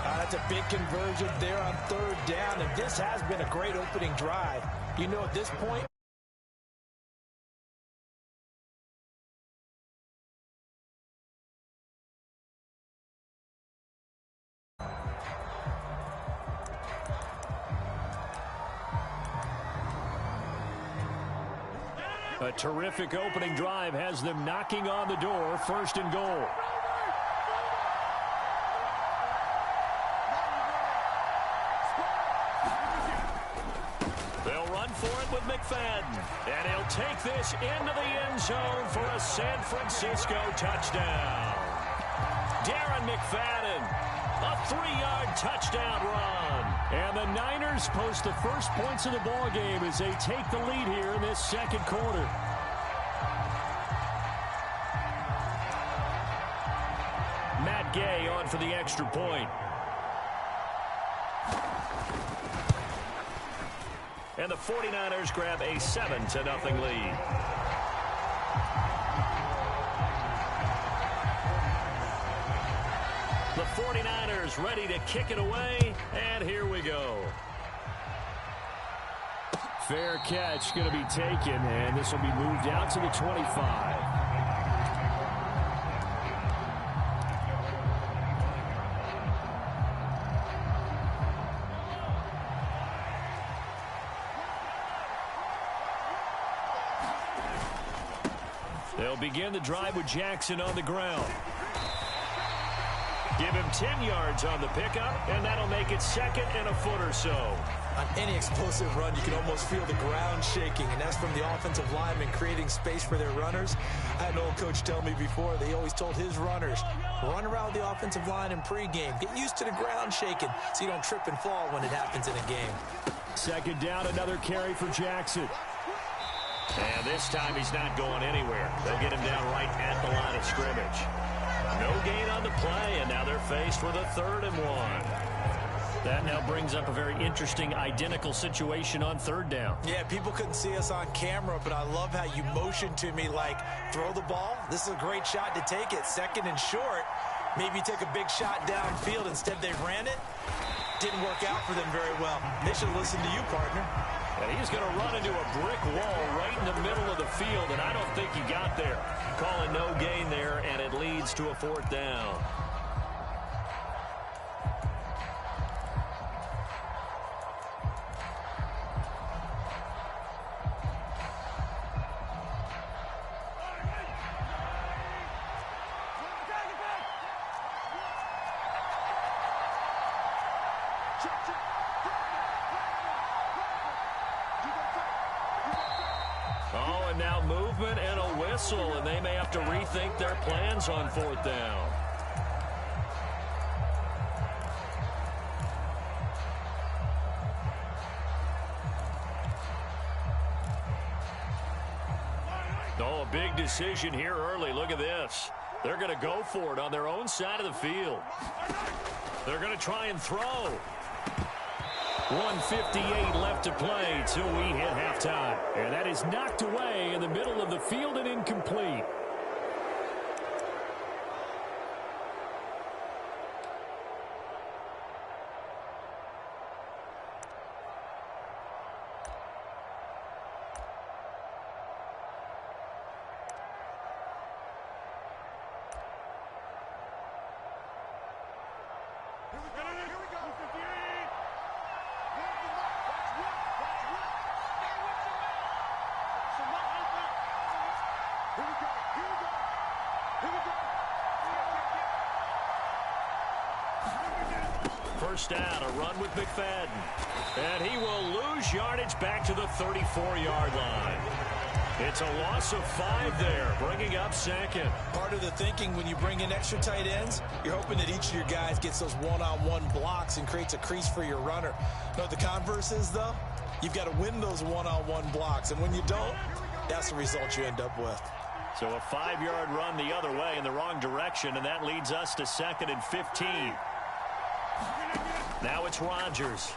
That's a big conversion there on 3rd down, and this has been a great opening drive. You know, at this point, a terrific opening drive has them knocking on the door. 1st and goal. They'll run for it with McFadden. And he'll take this into the end zone for a San Francisco touchdown. Darren McFadden, a 3-yard touchdown run. And the Niners post the first points of the ball game as they take the lead here in this 2nd quarter. Matt Gay on for the extra point. And the 49ers grab a 7-0 lead. The 49ers ready to kick it away, and here we go. Fair catch going to be taken, and this will be moved out to the 25. They'll begin the drive with Jackson on the ground. Give him 10 yards on the pickup, and that'll make it 2nd and a foot or so. On any explosive run, you can almost feel the ground shaking, and that's from the offensive linemen creating space for their runners. I had an old coach tell me before, they always told his runners, run around the offensive line in pregame. Get used to the ground shaking so you don't trip and fall when it happens in a game. 2nd down, another carry for Jackson. And this time he's not going anywhere. They'll get him down right at the line of scrimmage. No gain on the play, and now they're faced with a 3rd and 1. That now brings up a very interesting identical situation on 3rd down. Yeah, people couldn't see us on camera, but I love how you motioned to me like, throw the ball. This is a great shot to take it. 2nd and short. Maybe take a big shot downfield. Instead, they ran it. Didn't work out for them very well. They should listen to you, partner. And he's going to run into a brick wall right in the middle of the field, and I don't think he got there. Calling no gain there, and it leads to a 4th down. Oh, and now movement and a whistle, and they may have to rethink their plans on 4th down. Oh, a big decision here early. Look at this. They're going to go for it on their own side of the field. They're going to try and throw. 1:58 left to play till we hit halftime. And that is knocked away in the middle of the field and incomplete. First down, a run with McFadden. And he will lose yardage back to the 34-yard line. It's a loss of 5 there, bringing up 2nd. Part of the thinking when you bring in extra tight ends, you're hoping that each of your guys gets those one-on-one blocks and creates a crease for your runner. You know what the converse is, though? You've got to win those one-on-one blocks, and when you don't, that's the result you end up with. So a 5-yard run the other way in the wrong direction, and that leads us to 2nd and 15. Now it's Rodgers.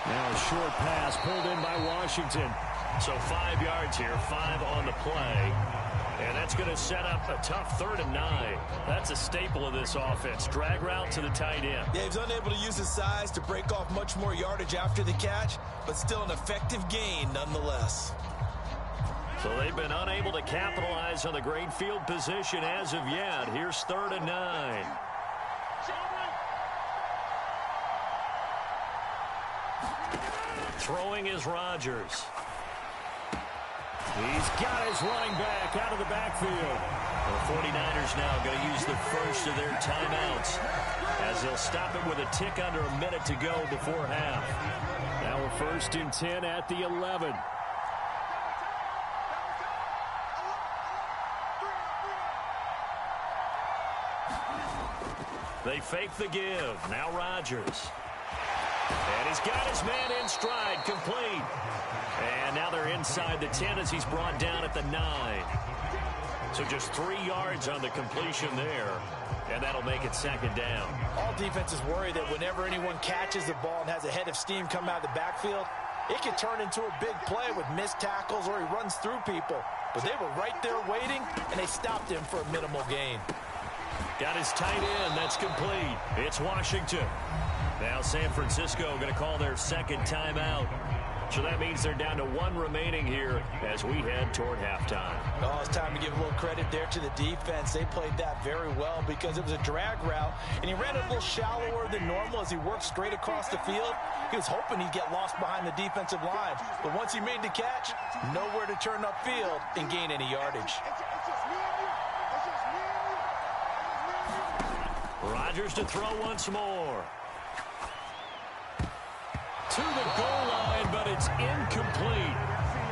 Now a short pass pulled in by Washington. So 5 yards here, 5 on the play. And that's going to set up a tough 3rd and 9. That's a staple of this offense. Drag route to the tight end. Yeah, he's unable to use his size to break off much more yardage after the catch, but still an effective gain nonetheless. So they've been unable to capitalize on the great field position as of yet. Here's 3rd and 9. Throwing is Rodgers. He's got his running back out of the backfield. The 49ers now going to use the first of their timeouts as they'll stop it with a tick under a minute to go before half. Now we're 1st and 10 at the 11. They fake the give. Now Rodgers. And he's got his man in stride, complete. And now they're inside the 10 as he's brought down at the 9. So just 3 yards on the completion there. And that'll make it 2nd down. All defenses worry that whenever anyone catches the ball and has a head of steam come out of the backfield, it could turn into a big play with missed tackles or he runs through people. But they were right there waiting, and they stopped him for a minimal gain. Got his tight end. That's complete. It's Washington. Now San Francisco going to call their 2nd timeout. So that means they're down to 1 remaining here as we head toward halftime. Oh, it's time to give a little credit there to the defense. They played that very well because it was a drag route, and he ran it a little shallower than normal as he worked straight across the field. He was hoping he'd get lost behind the defensive line, but once he made the catch, nowhere to turn upfield and gain any yardage. Rodgers to throw once more. To the goal line, but it's incomplete.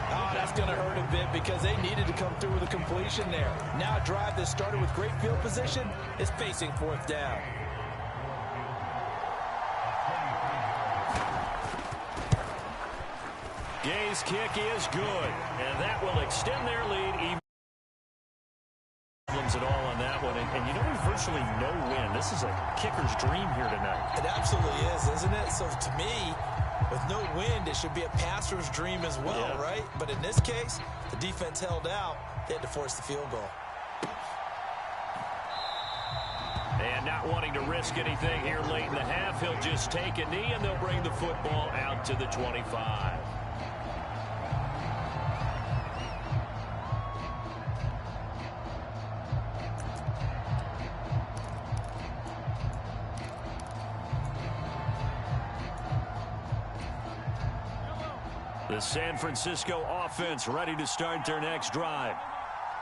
Oh, that's going to hurt a bit because they needed to come through with a completion there. Now a drive that started with great field position is facing 4th down. Gay's kick is good, and that will extend their lead. Problems at all on that one, and you know there's virtually no win. This is a kicker's dream here tonight. It absolutely is, isn't it? So to me, with no wind, it should be a passer's dream as well, right? But in this case, the defense held out. They had to force the field goal. And not wanting to risk anything here late in the half, he'll just take a knee, and they'll bring the football out to the 25. The San Francisco offense ready to start their next drive.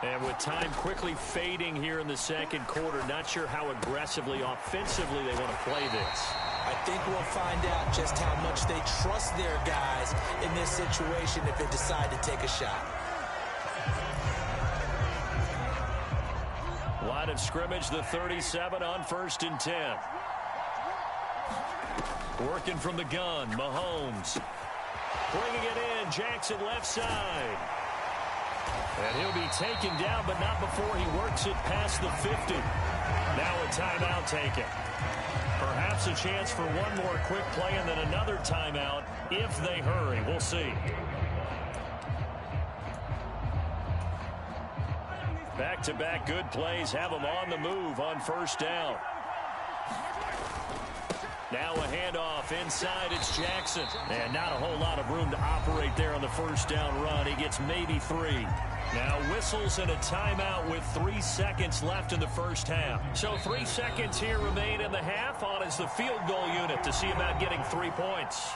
And with time quickly fading here in the second quarter, not sure how aggressively, offensively they want to play this. I think we'll find out just how much they trust their guys in this situation if they decide to take a shot. Line of scrimmage, the 37 on 1st and 10. Working from the gun, Mahomes. Bringing it in, Jackson left side. And he'll be taken down, but not before he works it past the 50. Now a timeout taken. Perhaps a chance for one more quick play and then another timeout if they hurry. We'll see. Back-to-back good plays have them on the move on 1st down. Now a handoff inside, it's Jackson. And not a whole lot of room to operate there on the 1st down run. He gets maybe 3. Now whistles and a timeout with 3 seconds left in the first half. So 3 seconds here remain in the half. On is the field goal unit to see about getting 3 points.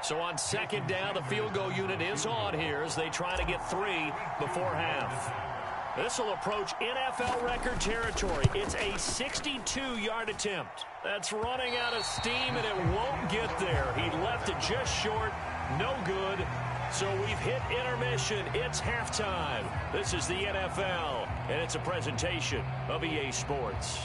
So on 2nd down, the field goal unit is on here as they try to get 3 before half. This will approach NFL record territory. It's a 62-yard attempt. That's running out of steam, and it won't get there. He left it just short. No good. So we've hit intermission. It's halftime. This is the NFL, and it's a presentation of EA Sports.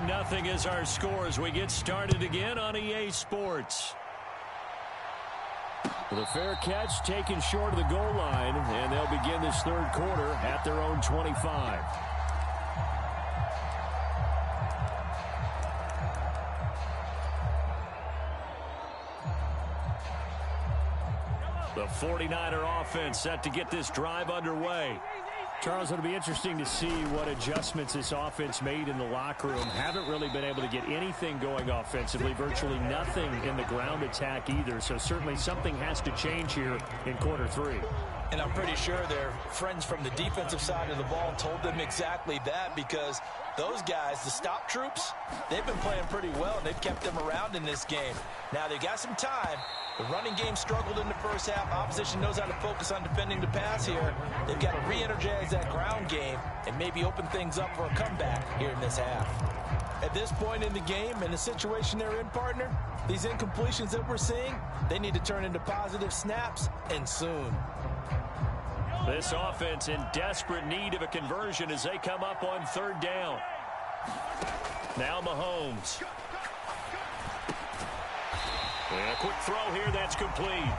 Nothing is our score as we get started again on EA Sports. The fair catch taken short of the goal line, and they'll begin this 3rd quarter at their own 25. The 49er offense set to get this drive underway. Charles, it'll be interesting to see what adjustments this offense made in the locker room. Haven't really been able to get anything going offensively, virtually nothing in the ground attack either. So certainly something has to change here in quarter 3. And I'm pretty sure their friends from the defensive side of the ball told them exactly that, because those guys, the stop troops, they've been playing pretty well, and they've kept them around in this game. Now they've got some time. The running game struggled in the first half. Opposition knows how to focus on defending the pass here. They've got to re-energize that ground game and maybe open things up for a comeback here in this half. At this point in the game, in the situation they're in, partner, these incompletions that we're seeing, they need to turn into positive snaps, and soon. This offense in desperate need of a conversion as they come up on 3rd down. Now Mahomes. And a quick throw here, that's complete.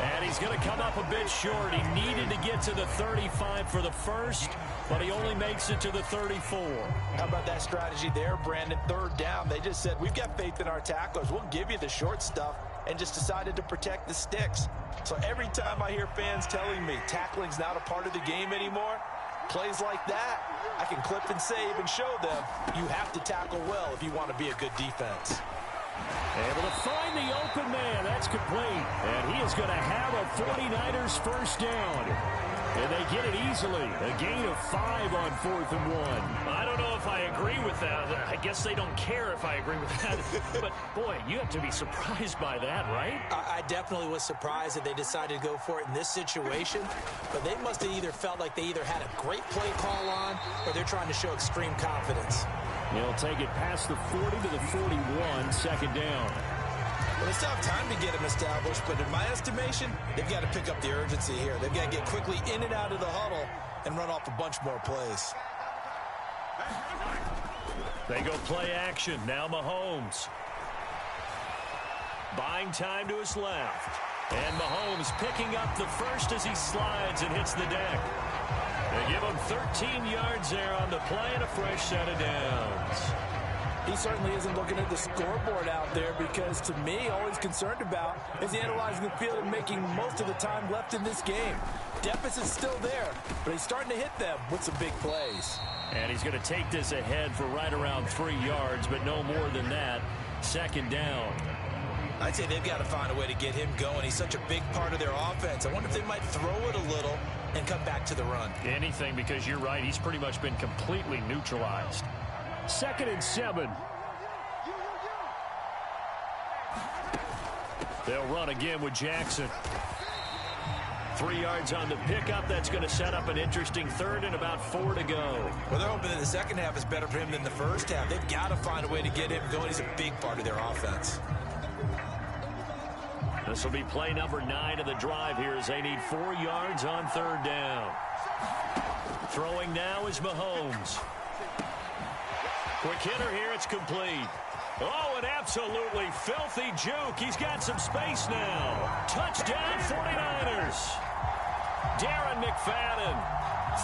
And he's going to come up a bit short. He needed to get to the 35 for the first, but he only makes it to the 34. How about that strategy there, Brandon? Third down, they just said, we've got faith in our tacklers. We'll give you the short stuff, and just decided to protect the sticks. So every time I hear fans telling me tackling's not a part of the game anymore, plays like that, I can clip and save and show them you have to tackle well if you want to be a good defense. Able to find the open man. That's complete. And he is going to have a 49ers first down. And they get it easily. A gain of 5 on 4th and 1. I don't know if I agree with that. I guess they don't care if I agree with that. But, boy, you have to be surprised by that, right? I definitely was surprised that they decided to go for it in this situation. But they must have either felt like they either had a great play call on or they're trying to show extreme confidence. He'll take it past the 40 to the 41, second down. Well, they still have time to get him established, but in my estimation, they've got to pick up the urgency here. They've got to get quickly in and out of the huddle and run off a bunch more plays. They go play action. Now Mahomes. Buying time to his left. And Mahomes picking up the first as he slides and hits the deck. They give him 13 yards there on the play and a fresh set of downs. He certainly isn't looking at the scoreboard out there because, to me, all he's concerned about is analyzing the field and making most of the time left in this game. Deficit's still there, but he's starting to hit them with some big plays. And he's going to take this ahead for right around 3 yards, but no more than that. Second down. I'd say they've got to find a way to get him going. He's such a big part of their offense. I wonder if they might throw it a little and come back to the run. Anything, because you're right. He's pretty much been completely neutralized. 2nd and 7. They'll run again with Jackson. 3 yards on the pickup. That's going to set up an interesting third and about 4 to go. Well, they're hoping that the second half is better for him than the first half. They've got to find a way to get him going. He's a big part of their offense. This will be play number 9 of the drive here as they need 4 yards on 3rd down. Throwing now is Mahomes. Quick hitter here. It's complete. Oh, an absolutely filthy juke. He's got some space now. Touchdown 49ers. Darren McFadden,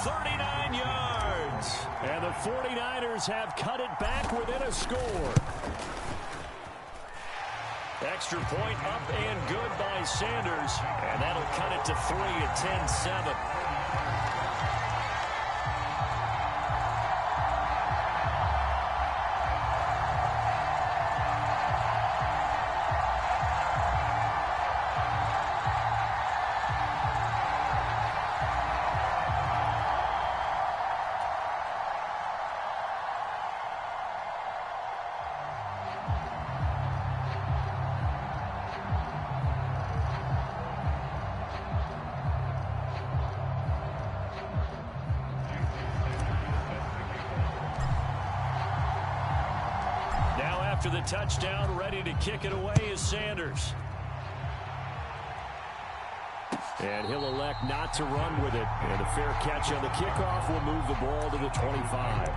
39 yards. And the 49ers have cut it back within a score. Extra point up and good by Sanders. And that'll cut it to 3 at 10-7. After the touchdown, ready to kick it away is Sanders. And he'll elect not to run with it. And a fair catch on the kickoff will move the ball to the 25.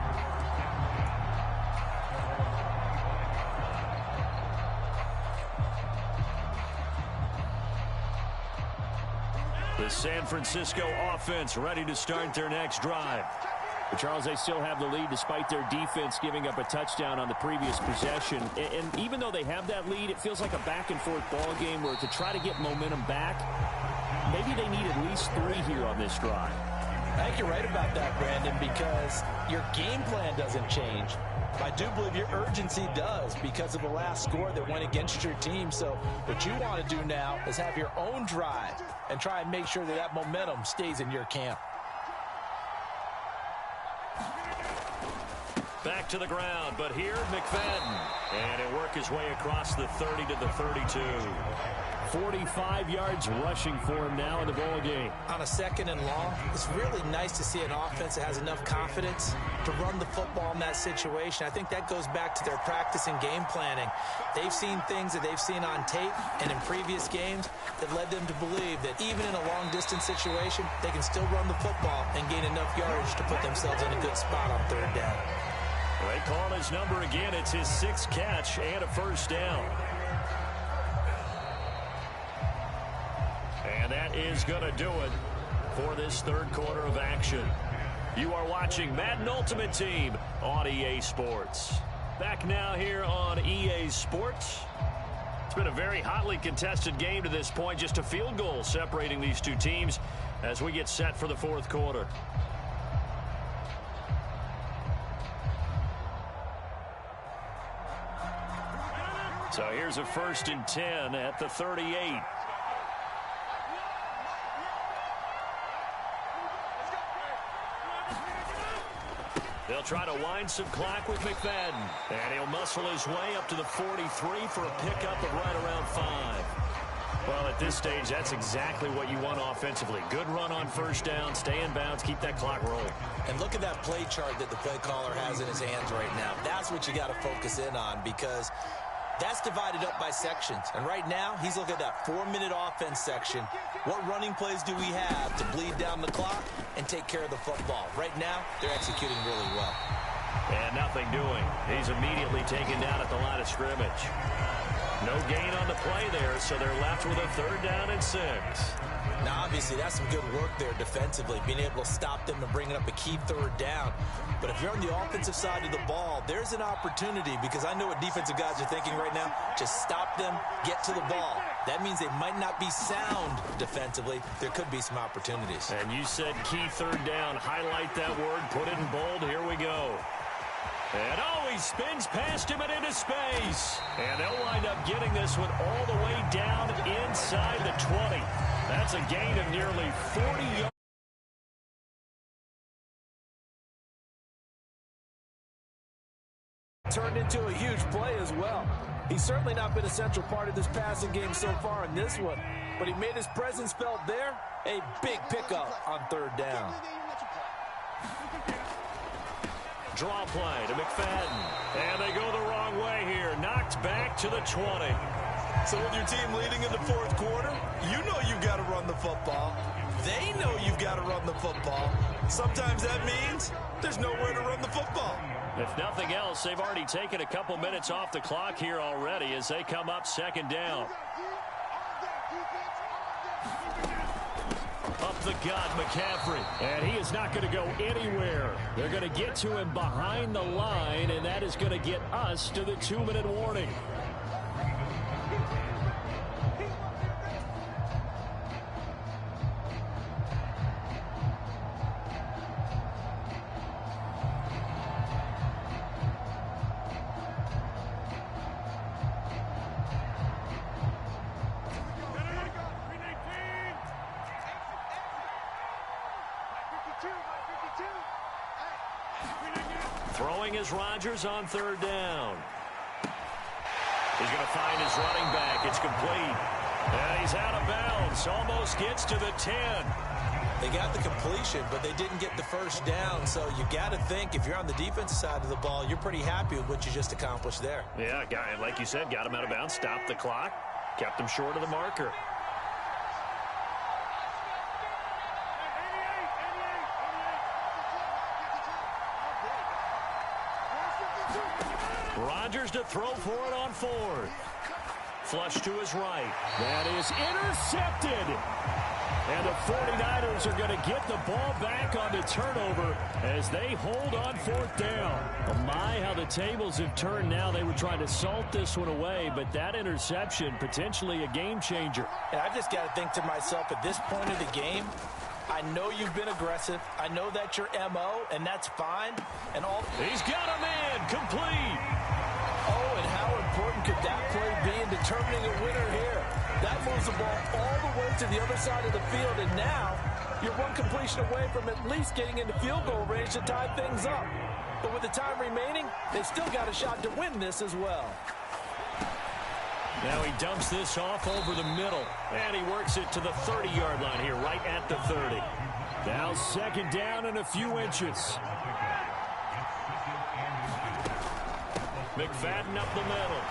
The San Francisco offense ready to start their next drive. But Charles, they still have the lead despite their defense giving up a touchdown on the previous possession. And even though they have that lead, it feels like a back-and-forth ball game where to try to get momentum back, maybe they need at least 3 here on this drive. I think you're right about that, Brandon, because your game plan doesn't change. I do believe your urgency does because of the last score that went against your team. So what you want to do now is have your own drive and try and make sure that that momentum stays in your camp. Back to the ground, but here, McFadden. And he'll work his way across the 30 to the 32. 45 yards rushing for him now in the ball game. On a 2nd and long, it's really nice to see an offense that has enough confidence to run the football in that situation. I think that goes back to their practice and game planning. They've seen things that they've seen on tape and in previous games that led them to believe that even in a long-distance situation, they can still run the football and gain enough yardage to put themselves in a good spot on 3rd down. They call his number again. It's his 6th catch and a first down. And that is going to do it for this third quarter of action. You are watching Madden Ultimate Team on EA Sports. Back now here on EA Sports. It's been a very hotly contested game to this point. Just a field goal separating these two teams as we get set for the fourth quarter. So here's a 1st and 10 at the 38. They'll try to wind some clock with McFadden. And he'll muscle his way up to the 43 for a pickup of right around 5. Well, at this stage, that's exactly what you want offensively. Good run on first down, stay in bounds, keep that clock rolling. And look at that play chart that the play caller has in his hands right now. That's what you got to focus in on, because that's divided up by sections. And right now, he's looking at that 4-minute offense section. What running plays do we have to bleed down the clock and take care of the football? Right now, they're executing really well. And nothing doing. He's immediately taken down at the line of scrimmage. No gain on the play there, so they're left with a 3rd down and 6. Now, obviously, that's some good work there defensively, being able to stop them and bringing up a key 3rd down. But if you're on the offensive side of the ball, there's an opportunity, because I know what defensive guys are thinking right now. Just stop them, get to the ball. That means they might not be sound defensively. There could be some opportunities. And you said key 3rd down. Highlight that word, put it in bold. Here we go. And he spins past him and into space. And they'll wind up getting this one all the way down inside the 20. That's a gain of nearly 40 yards. Turned into a huge play as well. He's certainly not been a central part of this passing game so far in this one, but he made his presence felt there. A big pickup on 3rd down. Draw play to McFadden. And they go the wrong way here. Knocked back to the 20. So with your team leading in the fourth quarter, you know you've got to run the football. They know you've got to run the football. Sometimes that means there's nowhere to run the football. If nothing else, they've already taken a couple minutes off the clock here already as they come up 2nd down. Up the gut, McCaffrey. And he is not going to go anywhere. They're going to get to him behind the line, and that is going to get us to the 2-minute warning. Throwing is Rodgers on 3rd down. He's going to find his running back. It's complete. And he's out of bounds. Almost gets to the 10. They got the completion, but they didn't get the 1st down. So you got to think, if you're on the defensive side of the ball, you're pretty happy with what you just accomplished there. Yeah, like you said, got him out of bounds, stopped the clock, kept him short of the marker. Rodgers to throw for it on 4th. Flush to his right. That is intercepted. And the 49ers are going to get the ball back on the turnover as they hold on 4th down. Oh my, how the tables have turned now. They were trying to salt this one away, but that interception, potentially a game changer. And I've just got to think to myself, at this point of the game, I know you've been aggressive. I know that's your MO, and that's fine. And he's got a man complete. Oh, and how important could that play be in determining a winner here? That moves the ball all the way to the other side of the field, and now you're one completion away from at least getting into field goal range to tie things up. But with the time remaining, they still got a shot to win this as well. Now he dumps this off over the middle, and he works it to the 30-yard line here, right at the 30. Now 2nd down and a few inches. McFadden up the middle.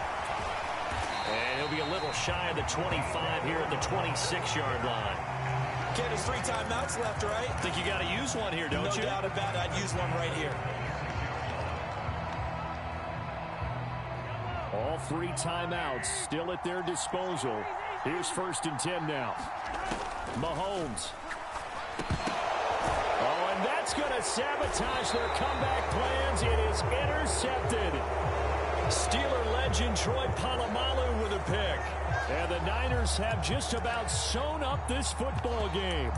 And he'll be a little shy of the 25 here at the 26-yard line. Ken, there's 3 timeouts left, right? I think you got to use one here, don't you? No doubt about it. I'd use one right here. All All 3 timeouts still at their disposal. Here's 1st and 10 now. Mahomes. Oh, and that's going to sabotage their comeback plans. It is intercepted. Steeler legend Troy Polamalu with a pick. And the Niners have just about sewn up this football game.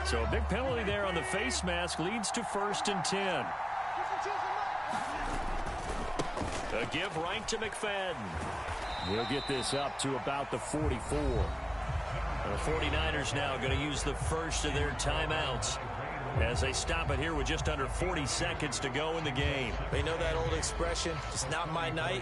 So a big penalty there on the face mask leads to 1st and 10. A give right to McFadden. We'll get this up to about the 44. The 49ers now going to use the first of their timeouts as they stop it here with just under 40 seconds to go in the game. They know that old expression, it's not my night.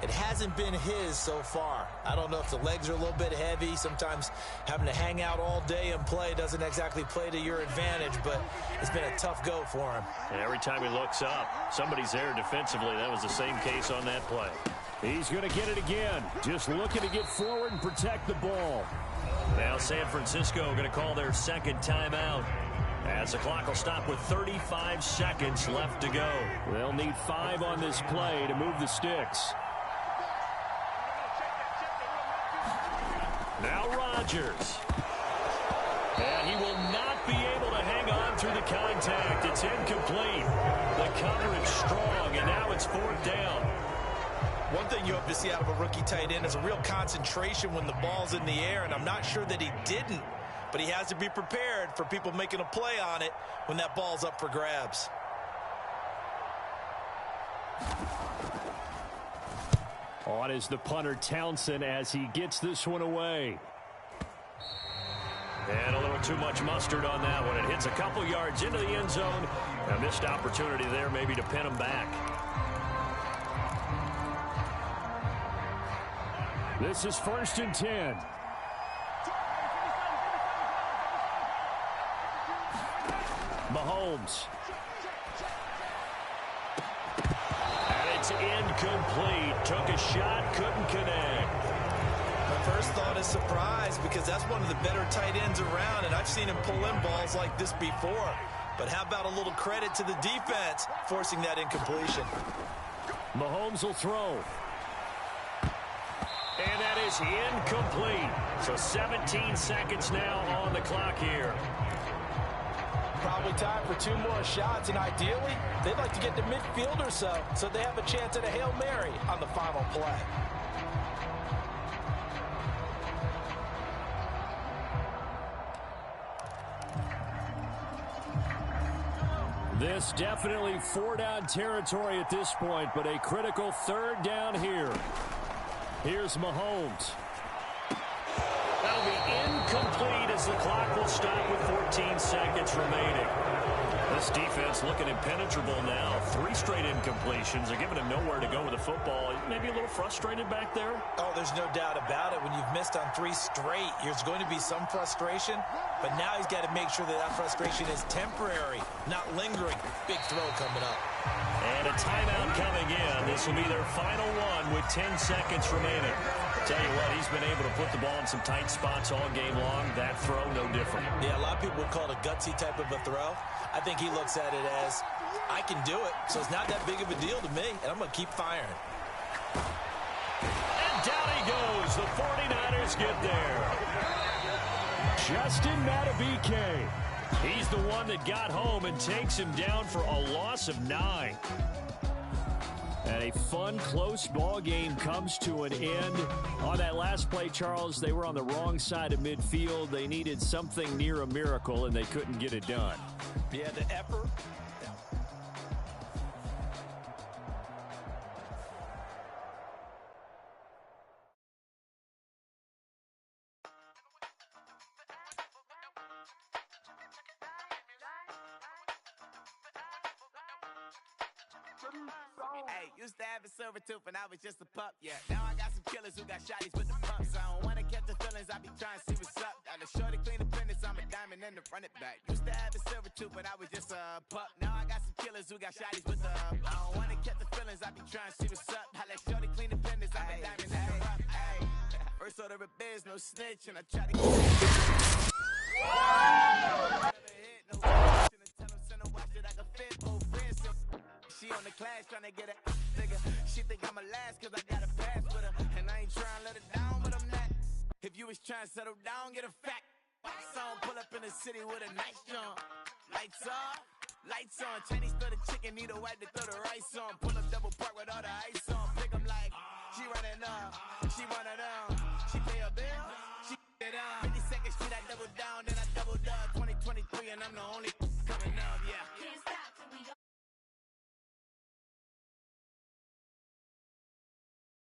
It hasn't been his so far. I don't know if the legs are a little bit heavy. Sometimes having to hang out all day and play doesn't exactly play to your advantage, but it's been a tough go for him. And every time he looks up, somebody's there defensively. That was the same case on that play. He's going to get it again. Just looking to get forward and protect the ball. Now San Francisco going to call their 2nd timeout, as the clock will stop with 35 seconds left to go. They'll need 5 on this play to move the sticks. Now Rodgers. And he will not be able to hang on through the contact. It's incomplete. The coverage strong, and now it's 4th down. One thing you hope to see out of a rookie tight end is a real concentration when the ball's in the air, and I'm not sure that he didn't, but he has to be prepared for people making a play on it when that ball's up for grabs. On is the punter Townsend as he gets this one away. And a little too much mustard on that one. It hits a couple yards into the end zone. A missed opportunity there maybe to pin him back. This is 1st and 10. Mahomes. And it's incomplete. Took a shot, couldn't connect. My first thought is surprise, because that's one of the better tight ends around, and I've seen him pull in balls like this before. But how about a little credit to the defense forcing that incompletion? Mahomes will throw. And that is incomplete. So 17 seconds now on the clock here. Probably time for 2 more shots, and ideally, they'd like to get to midfield or so they have a chance at a Hail Mary on the final play. This definitely 4-down territory at this point, but a critical 3rd down here. Here's Mahomes. That'll be incomplete as the clock will stop with 14 seconds remaining. This defense looking impenetrable now. 3 straight incompletions. They're giving him nowhere to go with the football. Maybe a little frustrated back there. Oh, there's no doubt about it. When you've missed on 3 straight, there's going to be some frustration. But now he's got to make sure that frustration is temporary, not lingering. Big throw coming up. And a timeout coming in. This will be their final one with 10 seconds remaining. Tell you what, he's been able to put the ball in some tight spots all game long. That throw, no different. Yeah, a lot of people would call it a gutsy type of a throw. I think he looks at it as, I can do it, so it's not that big of a deal to me, and I'm going to keep firing. And down he goes. The 49ers get there. Justin Madubuike. He's the one that got home and takes him down for a loss of 9. And a fun, close ball game comes to an end. On that last play, Charles, they were on the wrong side of midfield. They needed something near a miracle, and they couldn't get it done. Yeah, the effort. Hey, used to have a silver tooth when I was just a pup, yeah. Now I got some killers who got shotties with the pumps. I don't wanna catch the feelings, I be trying to see what's up. Got a shorty clean the fitness, I'm a diamond and to run it back. Used to have a silver tooth when I was just a pup. Now I got some killers who got shotties with the I don't wanna catch the feelings, I be trying to see what's up. I let shorty clean the fitness, I'm a diamond and to run. First order of biz, no snitch, and I try to get she on the class trying to get a nigga. She think I'm a last cause I got a pass with her. And I ain't trying to let her down, but I'm not. If you was trying to settle down, get a fact. Song pull up in the city with a nice jump. Lights off, lights on. Chinese throw the chicken, need a wipe to throw the rice on. Pull up double park with all the ice on. Pick 'em like, she running up, she one of them. She pay her bill, she it up. 52nd Street, I double down, then I doubled up. 2023 and I'm the only coming up, yeah.